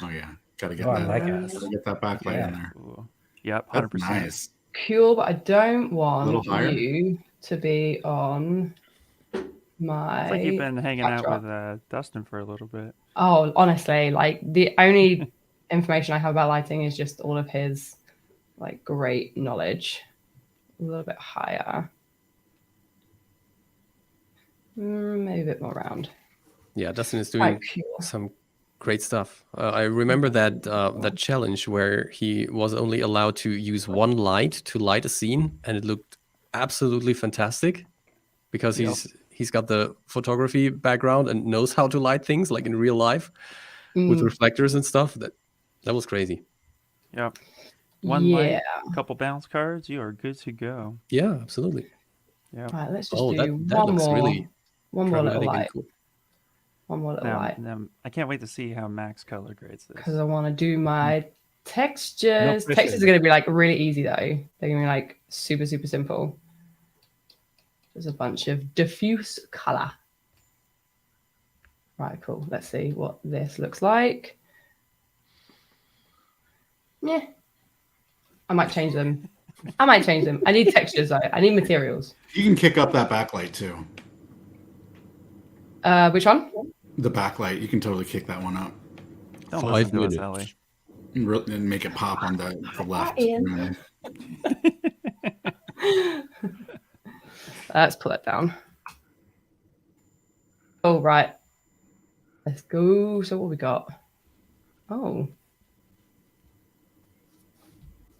Oh yeah, gotta get Oh, I that. like it. Gotta get that backlight Yeah. in there. Ooh. Yep, That's 100%. nice. Cool, but I don't A want little higher? you to be on my. It's like you've been hanging out backdrop. with Dustin for a little bit. Oh, honestly, like the only information I have about lighting is just all of his like great knowledge. A little bit higher. Maybe a bit more round. Yeah, Dustin is doing Right, cool. some great stuff. I remember that challenge where he was only allowed to use one light to light a scene, and it looked absolutely fantastic because he's got the photography background and knows how to light things like in real life with reflectors and stuff. That was crazy. Yep. One light, Yeah. a couple bounce cards, you are good to go. Yeah, absolutely. Yeah. Right, let's just Oh, do that one looks more. really One more little dramatic and light. cool. One more little light. I can't wait to see how Max color grades this. Because I want to do my textures. pressure. Textures are going to be like really easy though. They're going to be like super, super simple. There's a bunch of diffuse color. Right, cool. Let's see what this looks like. Yeah. I might change them. I need textures though. I need materials. You can kick up that backlight too. Which one? The backlight, you can totally kick that one up Don't 5 listen to minutes. us, Elly. and make it pop on the left. Ian. Let's pull that down. Oh, right. Let's go. So what we got? Oh.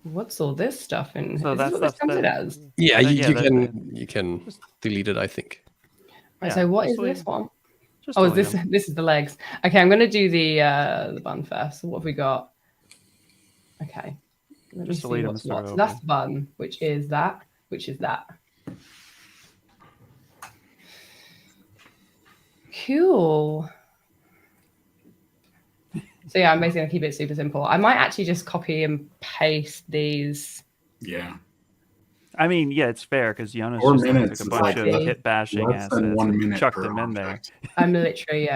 What's all this stuff in? So Is that's this what this stuff comes in that- as? Yeah, Yeah, you can delete it, I think. Right, Yeah, so what just is this leave- one? Just Oh, is delete this 'em. this is the legs. Okay, I'm gonna do the bun first. So what have we got? Okay. Let Just me delete see 'em what's and start what. So over. that's the bun, which is that, which is that. Cool. So yeah, I'm basically gonna keep it super simple. I might actually just copy and paste these. Yeah. I mean, yeah, it's fair because Jonas 4 just minutes took is a bunch like of hit bashing less assets than 1 and minute chucked per them in there. object. I'm literally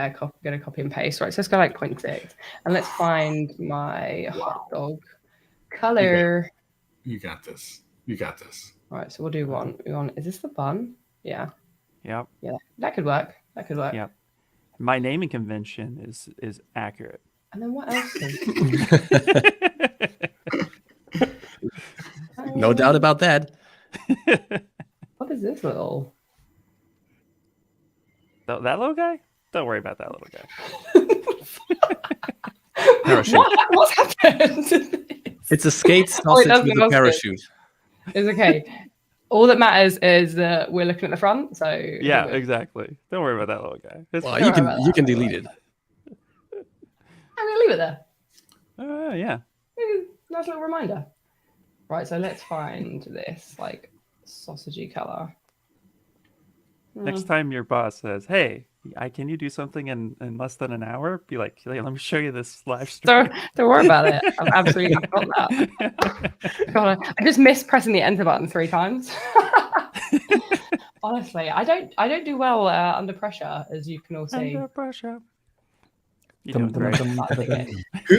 gonna copy and paste. Right, so let's go like 0.6. And let's find my hot dog color. You got this. You got this. Right, so what do we want? We want, is this the bun? Yeah. Yep. Yeah. That could work. That could work. Yep. My naming convention is accurate. And then what else? No doubt about that. What is this little? That little guy? Don't worry about that little guy. Parachute. What's happened? It's a skate it sausage does with look a good. parachute. It's okay. All that matters is that we're looking at the front. So Yeah, we're good. exactly. Don't worry about that little guy. It's Well, fine. you can delete it. I'm gonna leave it there. Yeah. Nice little reminder. Right, so let's find this like sausagey color. Next time your boss says, "Hey, can you do something in less than an hour?" Be like, "Let me show you this live stream." Don't worry about it. I've absolutely got that. God, I just missed pressing the enter button 3 times. Honestly, I don't do well under pressure, as you can all see. Under pressure. You Dum, doing dum, great. dum,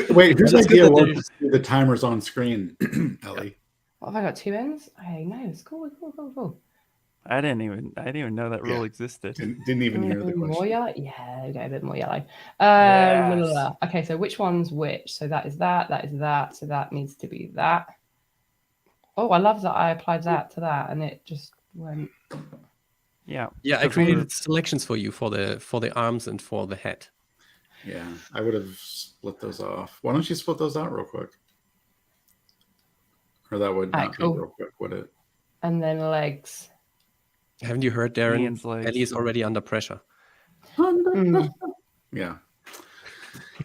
dum. Wait, whose Well, it's idea good that was there's- to see the timers on screen, Elly? What have I got? 2 ends? Hey, no, it's cool. I didn't even know that rule Yeah. existed. Didn't even hear the More question. yellow? Yeah, we go a bit more yellow. Yes. Okay, so which one's which? So that is that. So that needs to be that. Oh, I love that I applied that to that and it just went. Yeah. Yeah, I So for- created selections for you for the arms and for the head. Yeah, I would have split those off. Why don't you split those out real quick? Or that would Alright, not cool. be real quick, would it? And then legs. Haven't you heard, Darrin? Hands, legs. Elly is already under pressure. Mm. Yeah.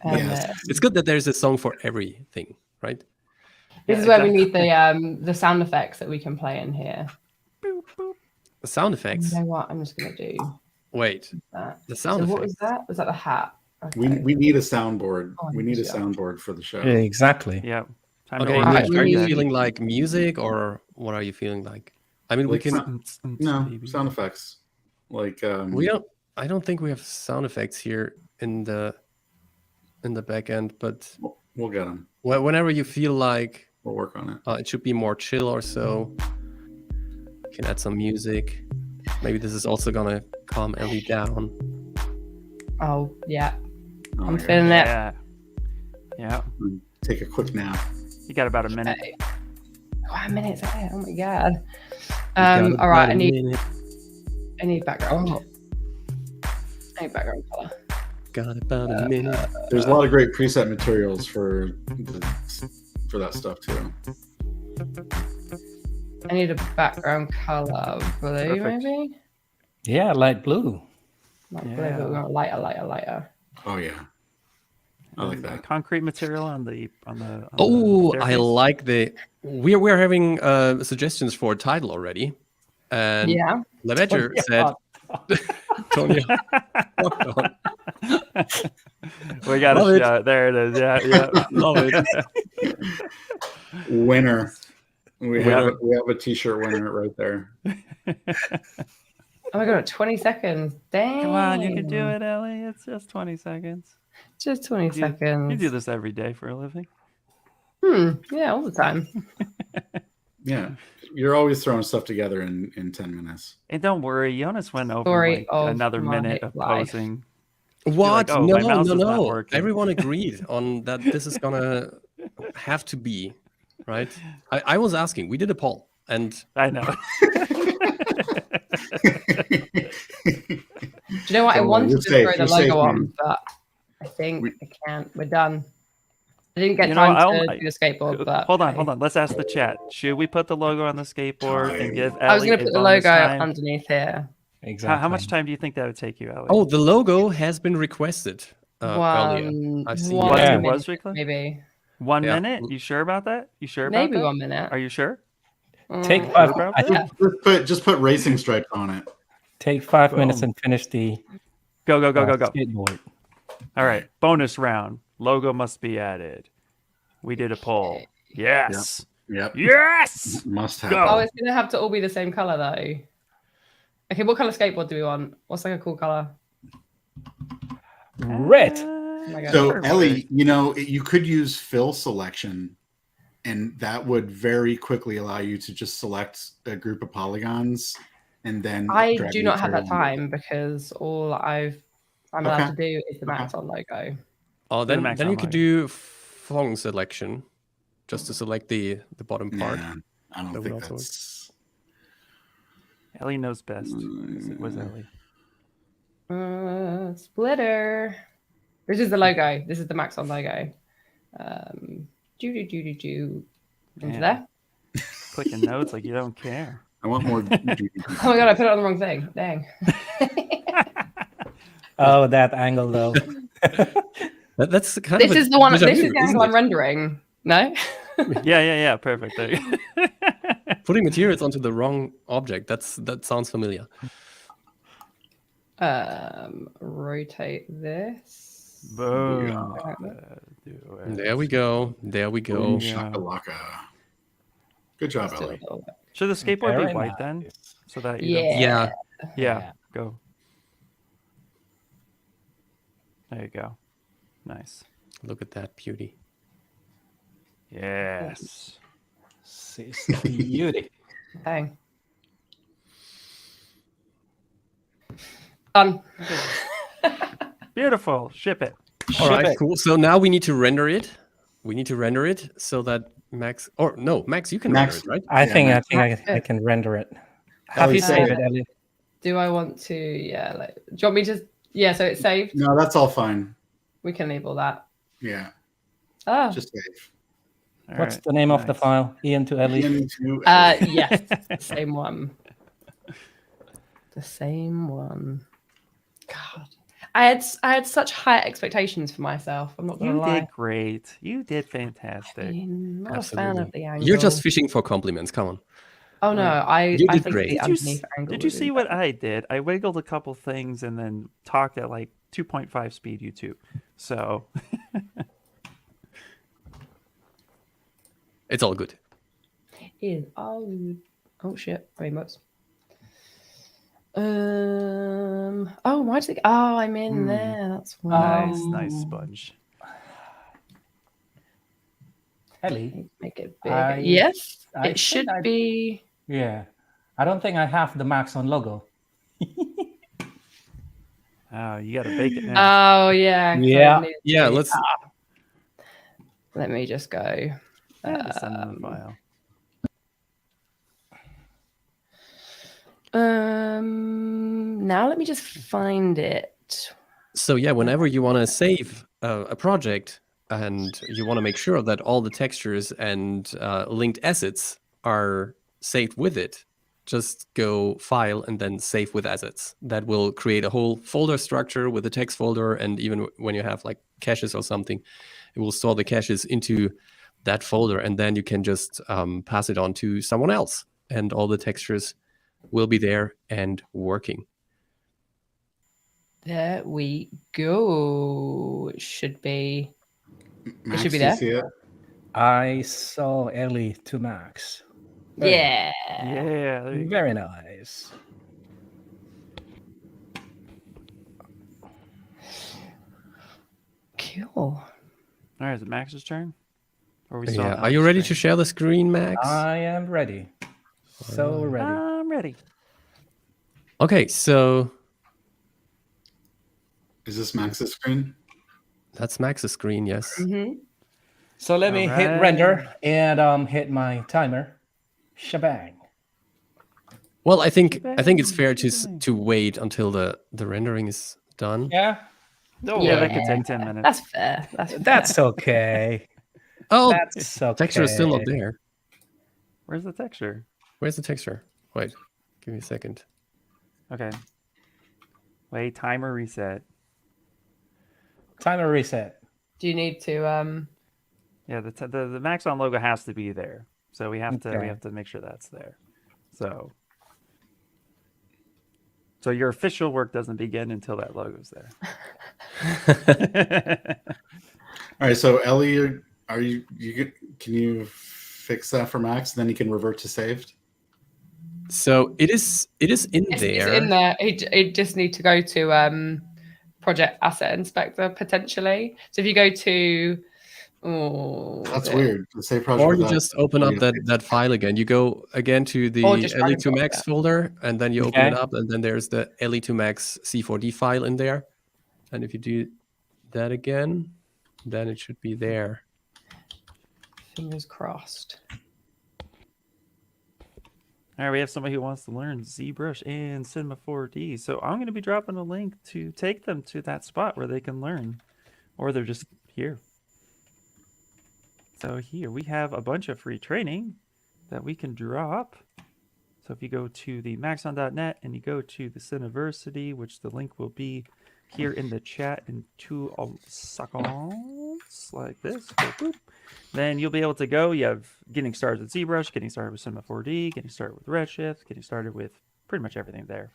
And Yes. then- It's good that there's a song for everything, right? This Yeah, is where we exactly. need the sound effects that we can play in here. The sound You effects. know what? I'm just gonna do Wait, that. the sound So effects. what was that? Was that the hat? We Okay. need a soundboard. Oh, We need a yeah. soundboard for the show. Exactly. Yeah. Time Okay, to Alright, organize Mitch, are we you need- feeling like music or what are you feeling like? I mean, we Like can. No, sound effects. Like We don't. I don't think we have sound effects here in the back end, but we'll get them. whenever you feel like We'll work on it. it should be more chill or so, you can add some music. Maybe this is also gonna calm Elly down. Oh yeah, Oh, I'm yeah. feeling it. Yeah. Yeah. Take a quick nap. You got about a minute. Okay. 1 minute. Oh my god. Got All right. about a I need background. Oh, I need background color. got about a minute. There's a lot of great preset materials for that stuff too. I need a background color blue, Perfect. maybe. Yeah, light blue. Not blue, Yeah. but we want lighter. Oh yeah, I like that. Concrete material on the Oh, I staircase. like the. We're having suggestions for a title already, and Yeah. Leveger Yeah. said, "Tonya, We got Love a it. shot. There it is. Yeah, yeah. love it." Winner. We have Winner. we have a t-shirt winner right there. Oh my god, 20 seconds. Dang. Come on, you can do it, Elly. It's just 20 seconds. Just 20 You seconds. do this every day for a living. Yeah, all the time. Yeah, you're always throwing stuff together in 10 minutes. And don't worry, Jonas went over Story like of another my minute of life. posing. What? like, oh, no, my mouse no, is not no. working. Everyone agreed on that. This is gonna have to be right. I was asking. We did a poll, and I know. Do you know what? I Oh, wanted you're to safe, throw the you're safe, logo on, man. but I think I can't. We're done. I didn't get You know, time I'll- to do the skateboard, but hold on, okay. hold on. Let's ask the chat. Should we put the logo on the skateboard and give I was Elly going to a put the bonus logo time? underneath here. Exactly. How much time do you think that would take you, Elly? oh, the logo has been requested earlier. I've seen one it. minute, Was requested? maybe. 1 Yeah. minute? You sure about that? You sure about Maybe that? 1 minute. Are you sure? Take Mm. 5. about I that? think Just put racing stripes on it. take 5 minutes Boom. and finish the Go, go, go, go, go. skateboard. All right. Bonus round. Logo must be added. We did a poll. Yes. Yep. Yes. Must have. Go. Oh, it's going to have to all be the same color, though. Okay, what color skateboard do we want? What's like a cool color? Red. Oh my God. So Perfect. Elly, you could use fill selection, and that would very quickly allow you to just select a group of polygons, and then I drag do not have that material on. time because all I'm allowed Okay. to do is the Maxon logo. Oh, Do the then max you online. could do font selection, just to select the bottom part. Nah, I don't That would think also work. that's. Elly knows best. It was Elly. Splitter. This is the logo. This is the Maxon logo. Into Man. there. Clicking notes like you don't care. I want more. Oh my god, I put it on the wrong thing. Dang. Oh, that angle though. That's kind This of. is the one. déjà This vu, is the isn't angle I'm it? rendering. No. Yeah. Perfect. There you go. Putting materials onto the wrong object. That sounds familiar. Rotate this. Boom. Do it. There we go. There we go. Boom, Yeah. shakalaka. Good job, Let's do Elly. it a little bit. Should the skateboard Very be white then? nice. So that you don't- Yeah. Yeah. Go. There you go. Nice. Look at that beauty. Yes. It's a beauty. Dang. Done. Beautiful. Ship it. All right, it. cool. So now we need to render it. We need to render it so that Max, or no, Max, you can Max- render it, right? I Yeah, think Max- I can render it. Have Elly, you save save it, Elly? Do I want to? Yeah. Like, do you want me to? Yeah. So it's saved. No, that's all fine. We can leave all that. Yeah, Oh. just save. All What's right, the name of the nice. file? Ian to Elly. Into Yes. The same one. The same one. God. I had such high expectations for myself. I'm not gonna You lie. did great. You did fantastic. I'm not a fan Absolutely. of the angle. You're just fishing for compliments. Come on. Oh no, I You I did think great. the Did you, underneath angle. did you would be see what better. I did? I wiggled a couple things and then talked at like 2.5 speed YouTube. So It's all good. Is oh shit, rainbows. Oh, why did it? Oh, I'm in there. That's why. nice sponge. Elly. Make it big. I- Yes, I it should think I- be. Yeah. I don't think I have the Maxon logo. Oh, you got to bake it now. Oh yeah. 'cause Yeah. I need Yeah, to- let's. Let me just go. Yeah, just send them the file. Now let me just find it. So yeah, whenever you want to save a project and you want to make sure that all the textures and linked assets are saved with it, just go File and then Save with Assets. That will create a whole folder structure with a text folder, and even when you have like caches or something, it will store the caches into that folder, and then you can just pass it on to someone else, and all the textures will be there and working. There we go. It should be. Max, should be do you there. see it? I saw Elly to Max. Very Yeah. Yeah, there you go. Very nice. Cool. All right, is it Max's turn? Or are we still on Yeah, are you Elly's ready to screen? share the screen, Max? I am ready. So ready. I'm ready. Okay, so Is this Max's screen? that's Max's screen, yes. Mm-hmm. So let me hit Alright. render and hit my timer. Shebang. Well, I think it's fair to wait until the rendering is done. Yeah, Yeah, that could take 10 minutes. That's fair. That's fair. that's okay. Oh, That's okay. texture is still not there. Where's the texture? Where's the texture? Wait, give me a second. Okay. Wait, timer reset. Timer reset. Do you need to Yeah, the Maxon logo has to be there. So we have Okay. to make sure that's there. So your official work doesn't begin until that logo's there. All right, so Elly, are you can you fix that for Max? Then he can revert to saved. So it is in it's there. in there. It just need to go to project asset inspector potentially. So if you go to That's weird. The save project. Or you without- just open up Yeah. that file again. You go again to the Or just drag and Elly2 drop Max it. folder, and then you open it Okay. up, and then there's the Elly2 Max C4D file in there. And if you do that again, then it should be there. Fingers crossed. All right, we have somebody who wants to learn ZBrush and Cinema 4D. So I'm going to be dropping a link to take them to that spot where they can learn. Or they're just here. So here we have a bunch of free training that we can drop. So if you go to the maxon.net and you go to the Cineversity, which the link will be here in the chat in 2 seconds, like this. Boop, boop. Then you'll be able to go. You have getting started with ZBrush, getting started with Cinema 4D, getting started with Redshift, getting started with pretty much everything there.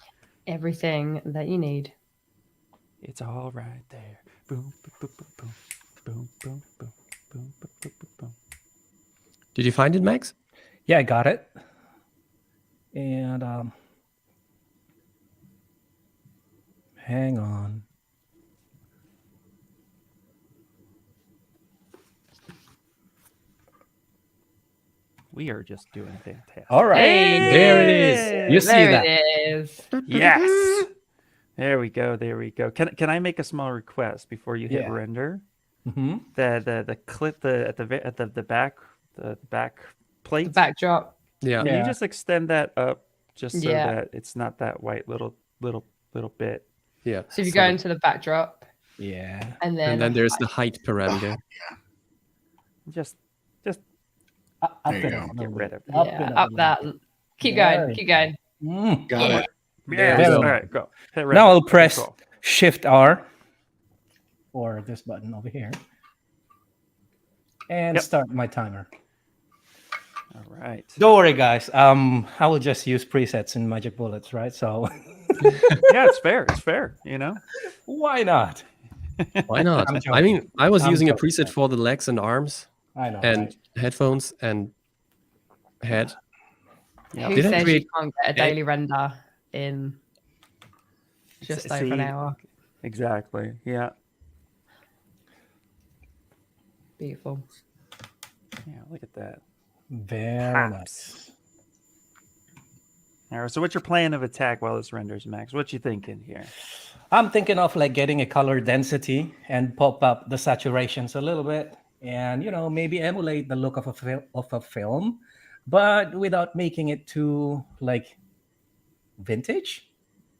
Everything that you need. It's all right there. Boom, boom, boom, boom, boom, boom, boom, boom, boom, boom, boom, boom. Did you find it, Max? Yeah, I got it. And hang on. We are just doing fantastic. All right. There it is. You see there that? it is. Yes. There we go. There we go. Can I make a small request before you hit Yeah. render? Mm-hmm. The clip at the back plate. The backdrop. Yeah. Can you just extend that up just so Yeah. that it's not that white little little bit. Yeah. So if you go into the backdrop Yeah. and then, and then there's the height parameter. Just Up There you it go. a get little rid bit. of it. Up yeah, it a up little that. bit. Keep There going. you Keep go. going. Got Yeah. it. Yes. Very All good. right, go. Hit Now I'll render. press Control. Shift R or this button over here and Yep. start my timer. All right. Don't worry, guys. I will just use presets in Magic Bullets, right? So Yeah, it's fair. It's fair. You know. why not? Why not? I'm I joking. mean, I was I'm using a joking. preset for the legs and arms I know, and right? headphones and head. Yeah. Who Did I says you create can't get a daily render in just over an See? hour? Exactly. Yeah. Beautiful. Yeah. Look at that. Very Pops. nice. All right. So, what's your plan of attack while this renders, Max? What you thinking here? I'm thinking of like getting a color density and pop up the saturations a little bit, and maybe emulate the look of a film, but without making it too like vintage.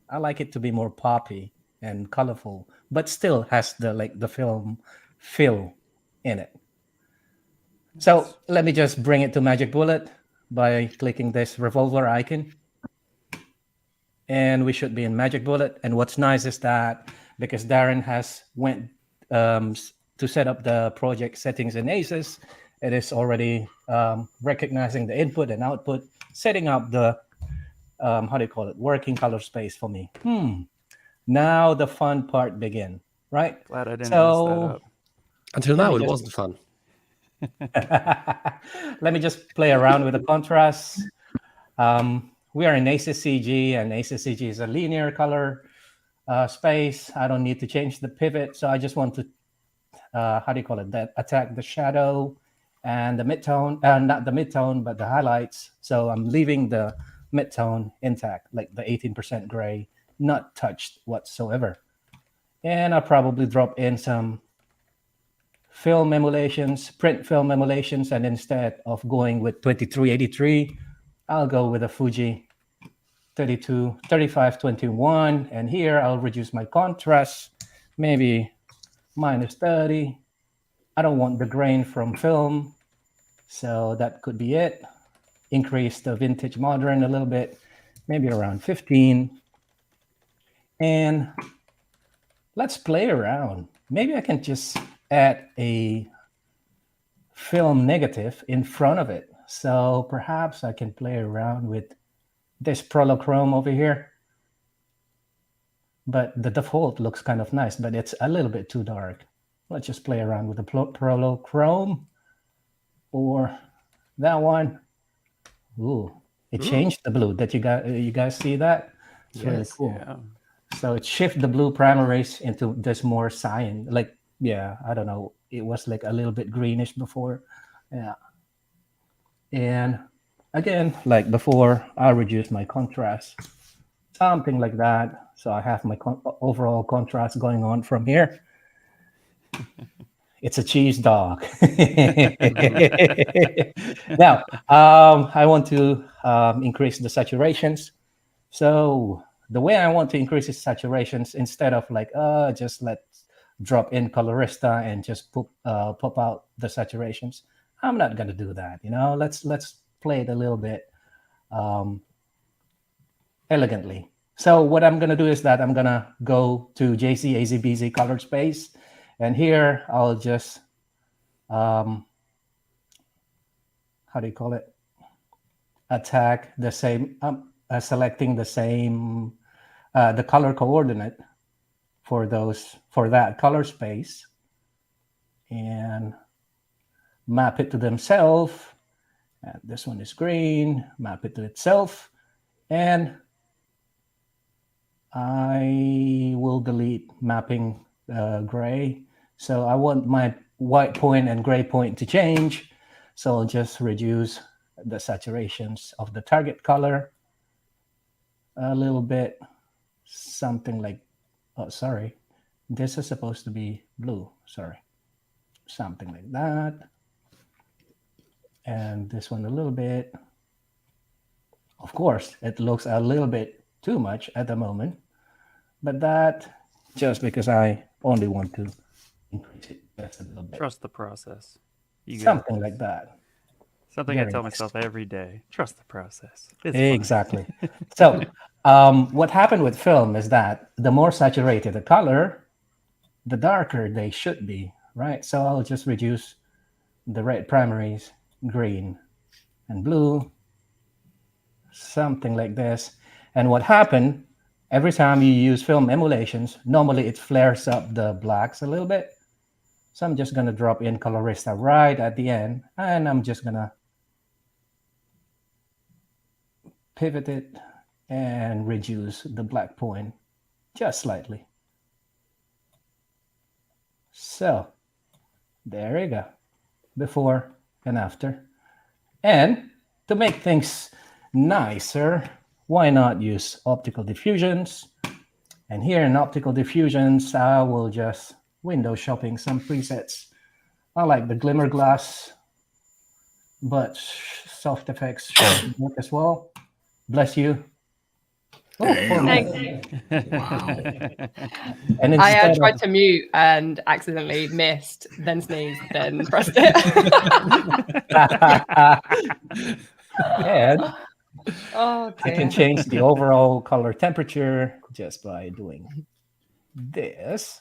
I like it to be more poppy and colorful, but still has the film feel in it. So let me just bring it to Magic Bullet by clicking this revolver icon. And we should be in Magic Bullet. And what's nice is that because Darrin has went to set up the project settings in ACES, it is already recognizing the input and output, setting up the working color space for me. Now the fun part begin, right? Glad I didn't mess So that up. Until now, me it just- wasn't fun. let me just play around with the contrast. We are in ACCG, and ACCG is a linear color space. I don't need to change the pivot, so I just want to attack the shadow and the midtone, not the midtone, but the highlights. So I'm leaving the midtone intact, like the 18% gray, not touched whatsoever. And I'll probably drop in some film emulations, print film emulations, and instead of going with 2383, I'll go with a Fuji 3521, and here I'll reduce my contrast, maybe minus 30. I don't want the grain from film, so that could be it. Increase the vintage modern a little bit, maybe around 15. And let's play around. Maybe I can just add a film negative in front of it. So perhaps I can play around with this Prolochrome over here. But the default looks kind of nice, but it's a little bit too dark. Let's just play around with the Prolochrome or that one. Ooh, it changed the blue. That you guys see that? It's really Yes, cool. yeah. So it shifted the blue primaries into this more cyan. Like, yeah, I don't know. It was like a little bit greenish before. Yeah. And again, like before, I'll reduce my contrast. Something like that. So I have my overall contrast going on from here. It's a cheese dog. Now, I want to increase the saturations. So the way I want to increase the saturations, instead of like, just let's drop in Colorista and just pop out the saturations, I'm not gonna do that. Let's play it a little bit elegantly. So what I'm gonna do is that I'm gonna go to JC AZBZ color space, and here I'll just attack the same, selecting the same the color coordinate for that color space, and map it to themselves. And this one is green, map it to itself, and I will delete mapping gray. So I want my white point and gray point to change. So I'll just reduce the saturations of the target color a little bit, something like, sorry, this is supposed to be blue, sorry. Something like that. And this one a little bit. Of course, it looks a little bit too much at the moment. but that just because I only want to increase it just a little bit. Trust the process. You got Something this. like that. Something I Very tell nice. myself every day. Trust the process. It's fine. Exactly. So what happened with film is that the more saturated the color, the darker they should be, right? So I'll just reduce the red primaries, green and blue, something like this. And what happened, every time you use film emulations, normally it flares up the blacks a little bit. So I'm just going to drop in Colorista right at the end, and I'm just going to pivot it and reduce the black point just slightly. So there you go, before and after. And to make things nicer, why not use optical diffusions? And here in optical diffusions, I will just window shopping some presets. I like the Glimmer glass, but soft effects should work as well. Bless you. Oh, Damn. Thanks. Wow. And I instead tried of, to mute and accidentally missed, then sneezed, then pressed it. and Oh I dear. can change the overall color temperature just by doing this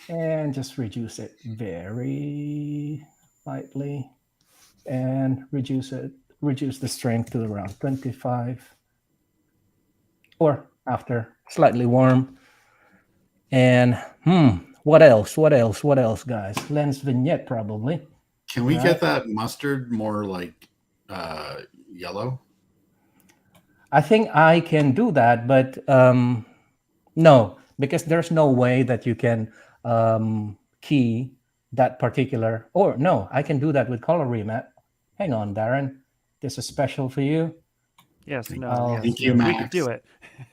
and just reduce it very lightly and reduce the strength to around 25 or after slightly warm. And what else, guys? Lens vignette probably. Can we Right. get that mustard more like yellow? I think I can do that, but no, because there's no way that you can key that particular, or no, I can do that with color remap. Hang on, Darrin. This is special for you. Yes, no, Oh, yes, thank you, we Max. could do it.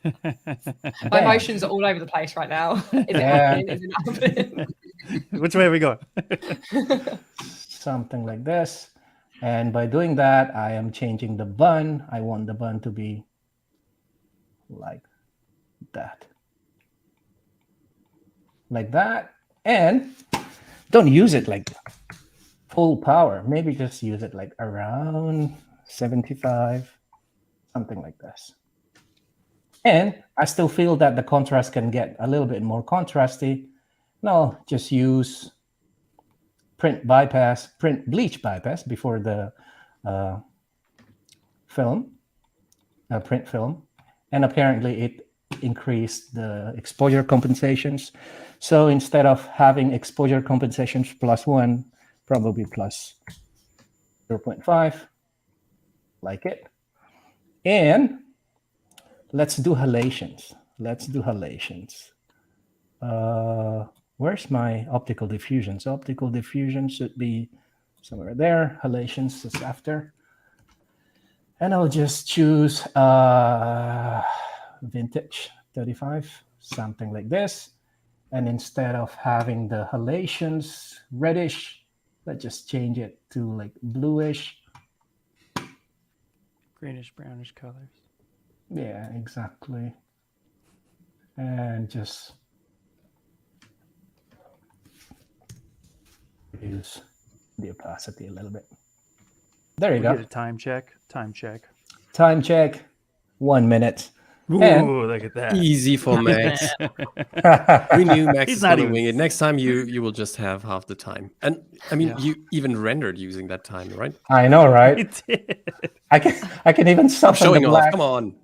My Bam. emotions are all over the place right now. Is it Yeah. happening? Is it happening? Which way are we going? Something like this. And by doing that, I am changing the bun. I want the bun to be like that. Like that. And don't use it like full power. Maybe just use it like around 75, something like this. And I still feel that the contrast can get a little bit more contrasty. No, just use print bleach bypass before the print film. And apparently it increased the exposure compensations. So instead of having exposure compensations +1, probably plus 0.5, like it. And let's do halations. Where's my optical diffusions? Optical diffusion should be somewhere there. Halations is after. And I'll just choose vintage 35, something like this. And instead of having the halations reddish, let's just change it to like bluish. Greenish, brownish colors. Yeah, exactly. And just reduce the opacity a little bit. There you We go. get a time check. Time check. Time check, 1 minute. Ooh, And- look at that. Easy for Max. We knew Max He's is not going to even- wing it. Next time you will just have half the time. And I mean, Yeah. you even rendered using that time, right? I know, right? It did. I can even Stop soften the showing off. black. Come on.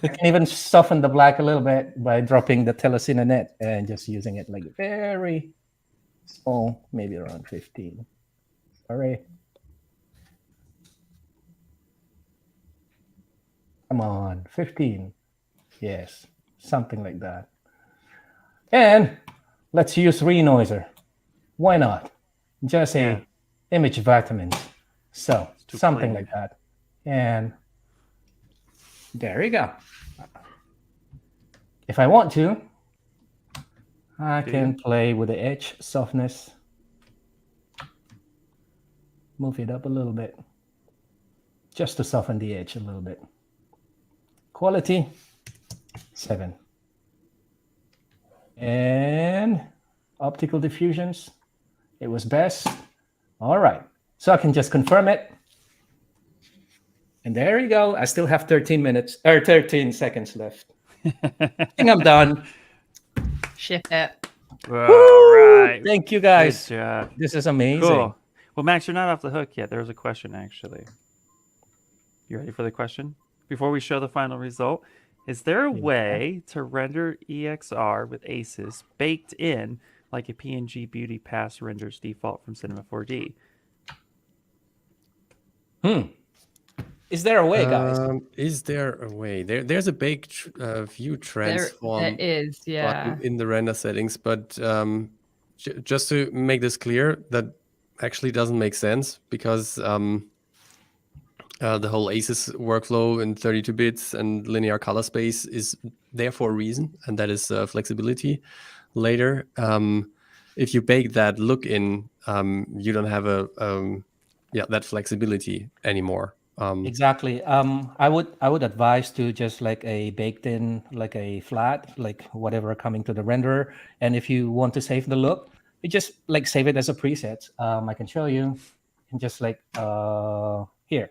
I can even soften the black a little bit by dropping the telecine net and just using it like very small, maybe around 15. All right. Come on, 15. Yes, something like that. And let's use Renoiser. Why not? Just a Yeah. image vitamins. So too something plain. like that. And there you go. If I want to, I Do can you? play with the edge softness. Move it up a little bit. Just to soften the edge a little bit. Quality, 7. And optical diffusions. It was best. All right. So I can just confirm it. And there you go. I still have 13 seconds left. I think I'm done. Ship it. All right. Thank you Good guys. job. This is amazing. Cool. Well, Max, you're not off the hook yet. There was a question, actually. You ready for the question? Before we show the final result, is there a way to render EXR with ACES baked in like a PNG Beauty Pass renders default from Cinema 4D? Is there a way, guys? Is there a way? There's a bake view transform There is, yeah. button in the render settings, but just to make this clear, that actually doesn't make sense because the whole ACES workflow in 32 bits and linear color space is there for a reason, and that is flexibility. Later, if you bake that look in, you don't have that flexibility anymore. Exactly. I would advise to just like a baked in, like a flat, like whatever coming to the renderer. And if you want to save the look, you just like save it as a preset. I can show you. And just like here,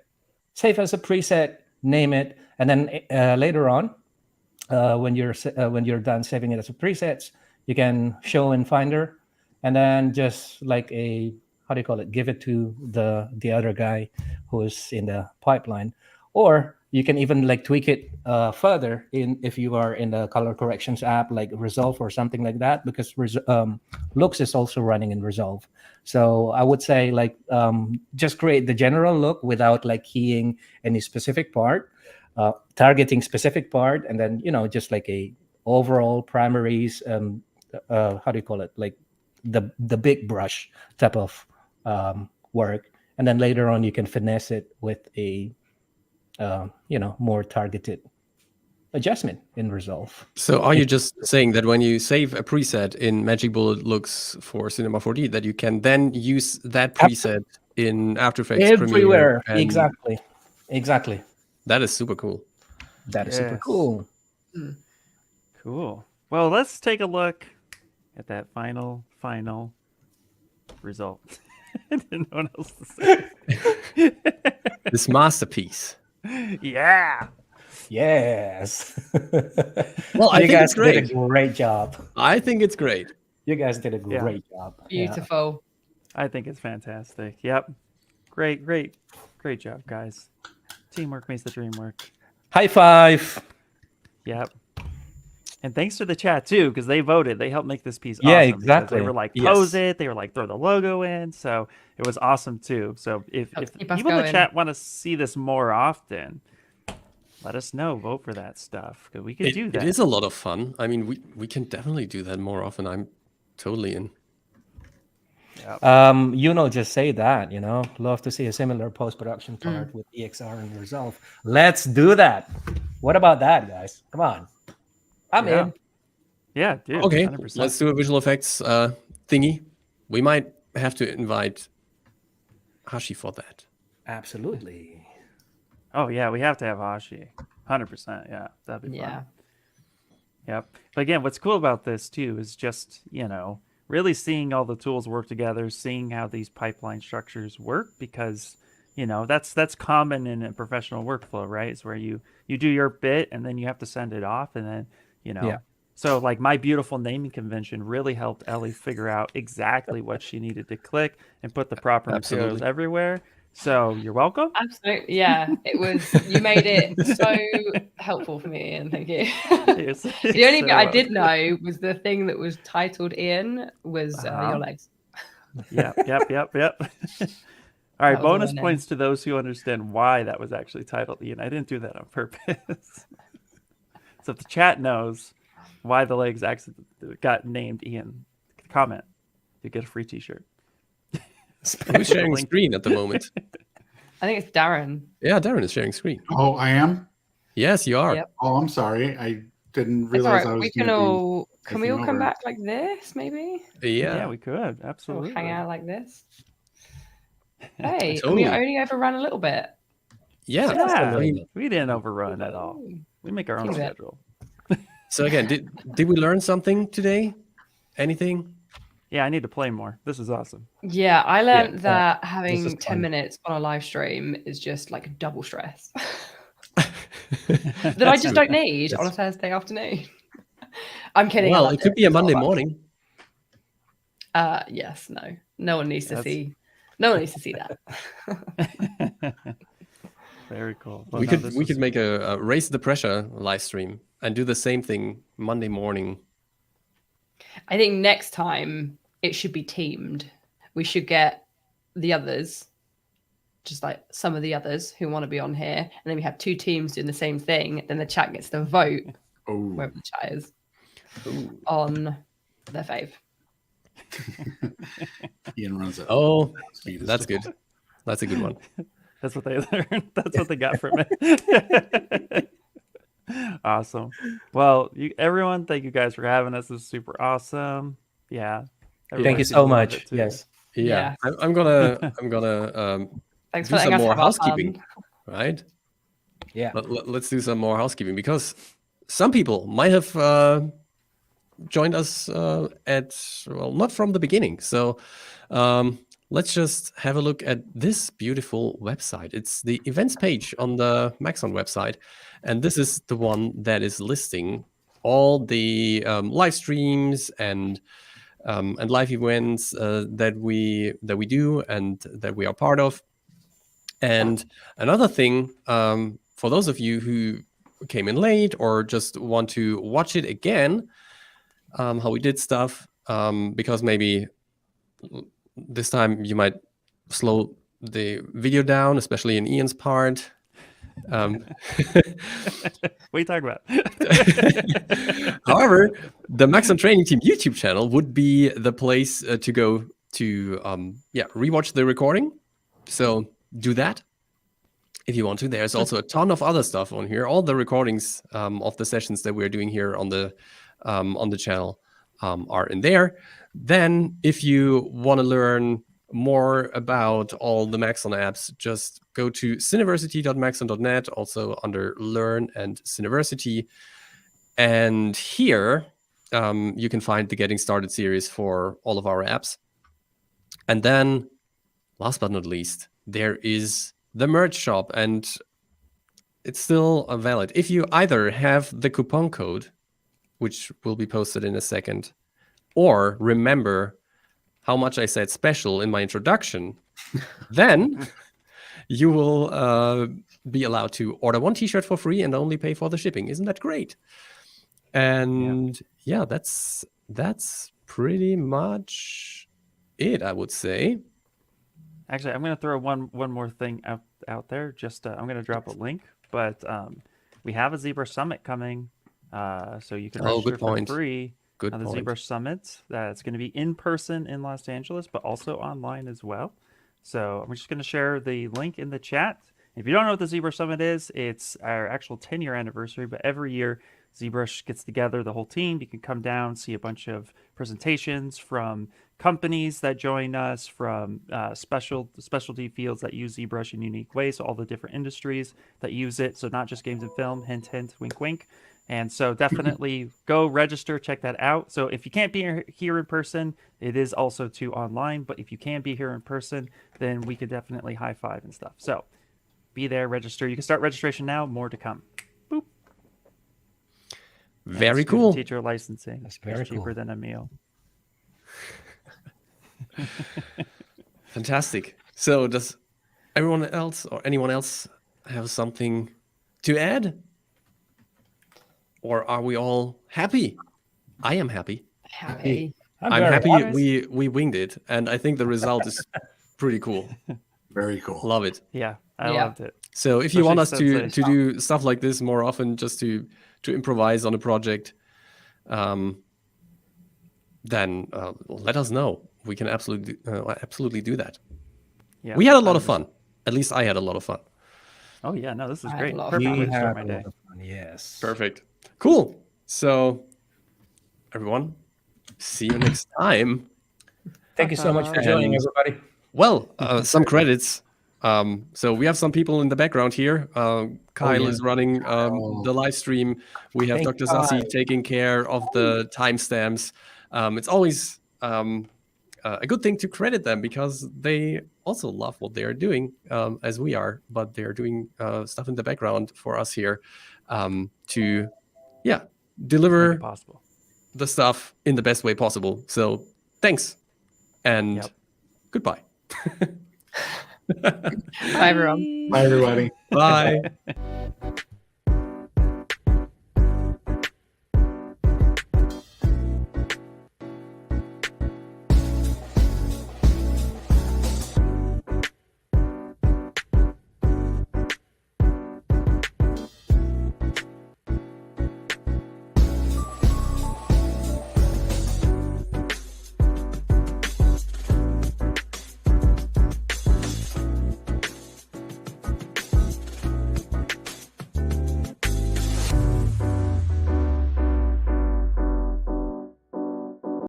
save as a preset, name it, and then later on, when you're done saving it as a preset, you can show in Finder, and then just like a how do you call it? Give it to the other guy who is in the pipeline, or you can even like tweak it further if you are in the color corrections app like Resolve or something like that, because looks is also running in Resolve. So I would say like just create the general look without like keying any specific part, targeting specific part, and then just like a overall primaries. How do you call it? Like the big brush type of work, and then later on you can finesse it with a more targeted adjustment in Resolve. So are you just saying that when you save a preset in Magic Bullet Looks for Cinema 4D, that you can then use that preset in After Effects Everywhere? Premiere? Exactly. That is super cool. That is super Yes. cool. Cool. Well, let's take a look at that final result. I didn't know what else to say. This masterpiece. Yeah. Yes. Well, I you think guys it's great. did a great job. I think it's great. You guys did a great job. Yeah. Beautiful. I think it's fantastic. Yep. Great job, guys. Teamwork makes the dream work. High five. Yep. And thanks to the chat too, because they voted. They helped make this piece Yeah, awesome. because exactly. They were like, Yes. pose it. They were like, throw the logo in. So it was awesome too. So if Helps keep people us in the going. chat want to see this more often, let us know. Vote for that stuff because we could do that. It is a lot of fun. I mean, we can definitely do that more often. I'm totally in. Just say that, love to see a similar post-production part with EXR and Resolve. Let's do that. What about that, guys? Come on. I'm Yeah. in. Yeah, dude. Okay, 100%. let's do a visual effects thingy. We might have to invite Hashi for that. Absolutely. Oh yeah, we have to have Hashi. 100%. Yeah, that'd be fun. Yeah. Yep. But again, what's cool about this too is just, really seeing all the tools work together, seeing how these pipeline structures work, because, that's common in a professional workflow, right? It's where you do your bit and then you have to send it off, and then, Yeah. So like my beautiful naming convention really helped Elly figure out exactly what she needed to click and put the proper materials Absolutely. everywhere. So you're welcome. Absolutely. Yeah. It was, you made it so helpful for me, Ian. Thank you. The only bit I did know was the thing that was titled Ian was your legs. Yep. All right, That was bonus all I know. points to those who understand why that was actually titled Ian. I didn't do that on purpose. So if the chat knows why the legs actually got named Ian, comment. You get a free T-shirt. Who's sharing screen at the moment? I think it's Darrin. Yeah, Darrin is sharing screen. Oh, I am. Yes, you are. Yep. Oh, I'm sorry. I didn't It's realize all I right. was. We can gonna be all can we all taking come over. back like this, maybe? Yeah, we could Or absolutely. hang out like this. Hey, Totally. we only overrun a little bit. Yeah. Yeah, I mean, we didn't overrun at all. We make our own Seems it. schedule. So again, did we learn something today? Anything? Yeah, I need to play more. This is awesome. Yeah, I learned that is having 10 fun. minutes on a live stream is just like double stress that I just don't need on a Thursday afternoon. I'm kidding. Well, it could be a It's all Monday about- morning. Yes, no one needs to see. No one needs to see that. Very cool. We could make a raise the pressure live stream and do the same thing Monday morning. I think next time it should be teamed. We should get the others, just like some of the others who want to be on here, and then we have 2 teams doing the same thing. Then the chat gets to vote, wherever the chat is, on their fave. Ian runs it. Oh, Speed is that's the- good. That's a good one. That's what they learned. That's what they got from it. Awesome. Well, everyone, thank you guys for having us. This is super awesome. Yeah. Thank you so much. Yes. Yeah, I'm gonna Thanks do for letting some us more have our housekeeping, fun. right? Yeah. Let's do some more housekeeping because some people might have joined us not from the beginning. So let's just have a look at this beautiful website. It's the events page on the Maxon website, and this is the one that is listing all the live streams and live events that we do and that we are part of. And another thing, for those of you who came in late or just want to watch it again, how we did stuff, because maybe this time you might slow the video down, especially in Ian's part. What are you talking about? However, the Maxon Training Team YouTube channel would be the place to go to rewatch the recording. So do that if you want to. There's also a ton of other stuff on here. All the recordings of the sessions that we're doing here on the channel are in there. Then if you want to learn more about all the Maxon apps, just go to cineversity.maxon.net, also under Learn and Cineversity. And here you can find the Getting Started series for all of our apps. And then, last but not least, there is the merch shop, and it's still valid. If you either have the coupon code, which will be posted in a second, or remember how much I said special in my introduction, then you will be allowed to order 1 t-shirt for free and only pay for the shipping. Isn't that great? And yeah, that's pretty much it, I would say. Actually, I'm going to throw one more thing out there. Just I'm going to drop a link, but we have a ZBrush Summit coming, so you can register for free. Good on the point. ZBrush Summit. It's going to be in person in Los Angeles, but also online as well. So I'm just going to share the link in the chat. If you don't know what the ZBrush Summit is, it's our actual 10-year anniversary, but every year ZBrush gets together, the whole team. You can come down, see a bunch of presentations from companies that join us, from specialty fields that use ZBrush in unique ways, so all the different industries that use it. So not just games and film, hint, hint, wink, wink. And so definitely go register, check that out. So if you can't be here in person, it is also online. But if you can be here in person, then we could definitely high five and stuff. So be there, register. You can start registration now. More to come. Boop. Very cool. Teacher licensing. That's very cheaper cool. than a meal. Fantastic. So does anyone else have something to add? Or are we all happy? I am happy. Happy. I'm very happy honest. we winged it, and I think the result is pretty cool. Very cool. Love it. Yeah, I loved it. So if you want us Especially to Sensei. do stuff like this more often, just to improvise on a project, then let us know. We can absolutely do that. Yeah, We had a lot of fun. At least I had a lot of fun. Oh yeah, no, this is I had great. a lot of Perfect fun. way We to start have my a day. lot of fun. Yes. Perfect. Cool. So everyone, see you next time. Thank you so much for joining, And- everybody. Well, some credits. So we have some people in the background here. Kyle yeah. is running the live stream. We have Hey, Dr. Kyle. Sassi taking care of the timestamps. It's always a good thing to credit them because they also love what they are doing as we are, but they're doing stuff in the background for us here to, deliver Make it possible. the stuff in the best way possible. So thanks and goodbye. Bye, everyone. Bye, everybody. Bye.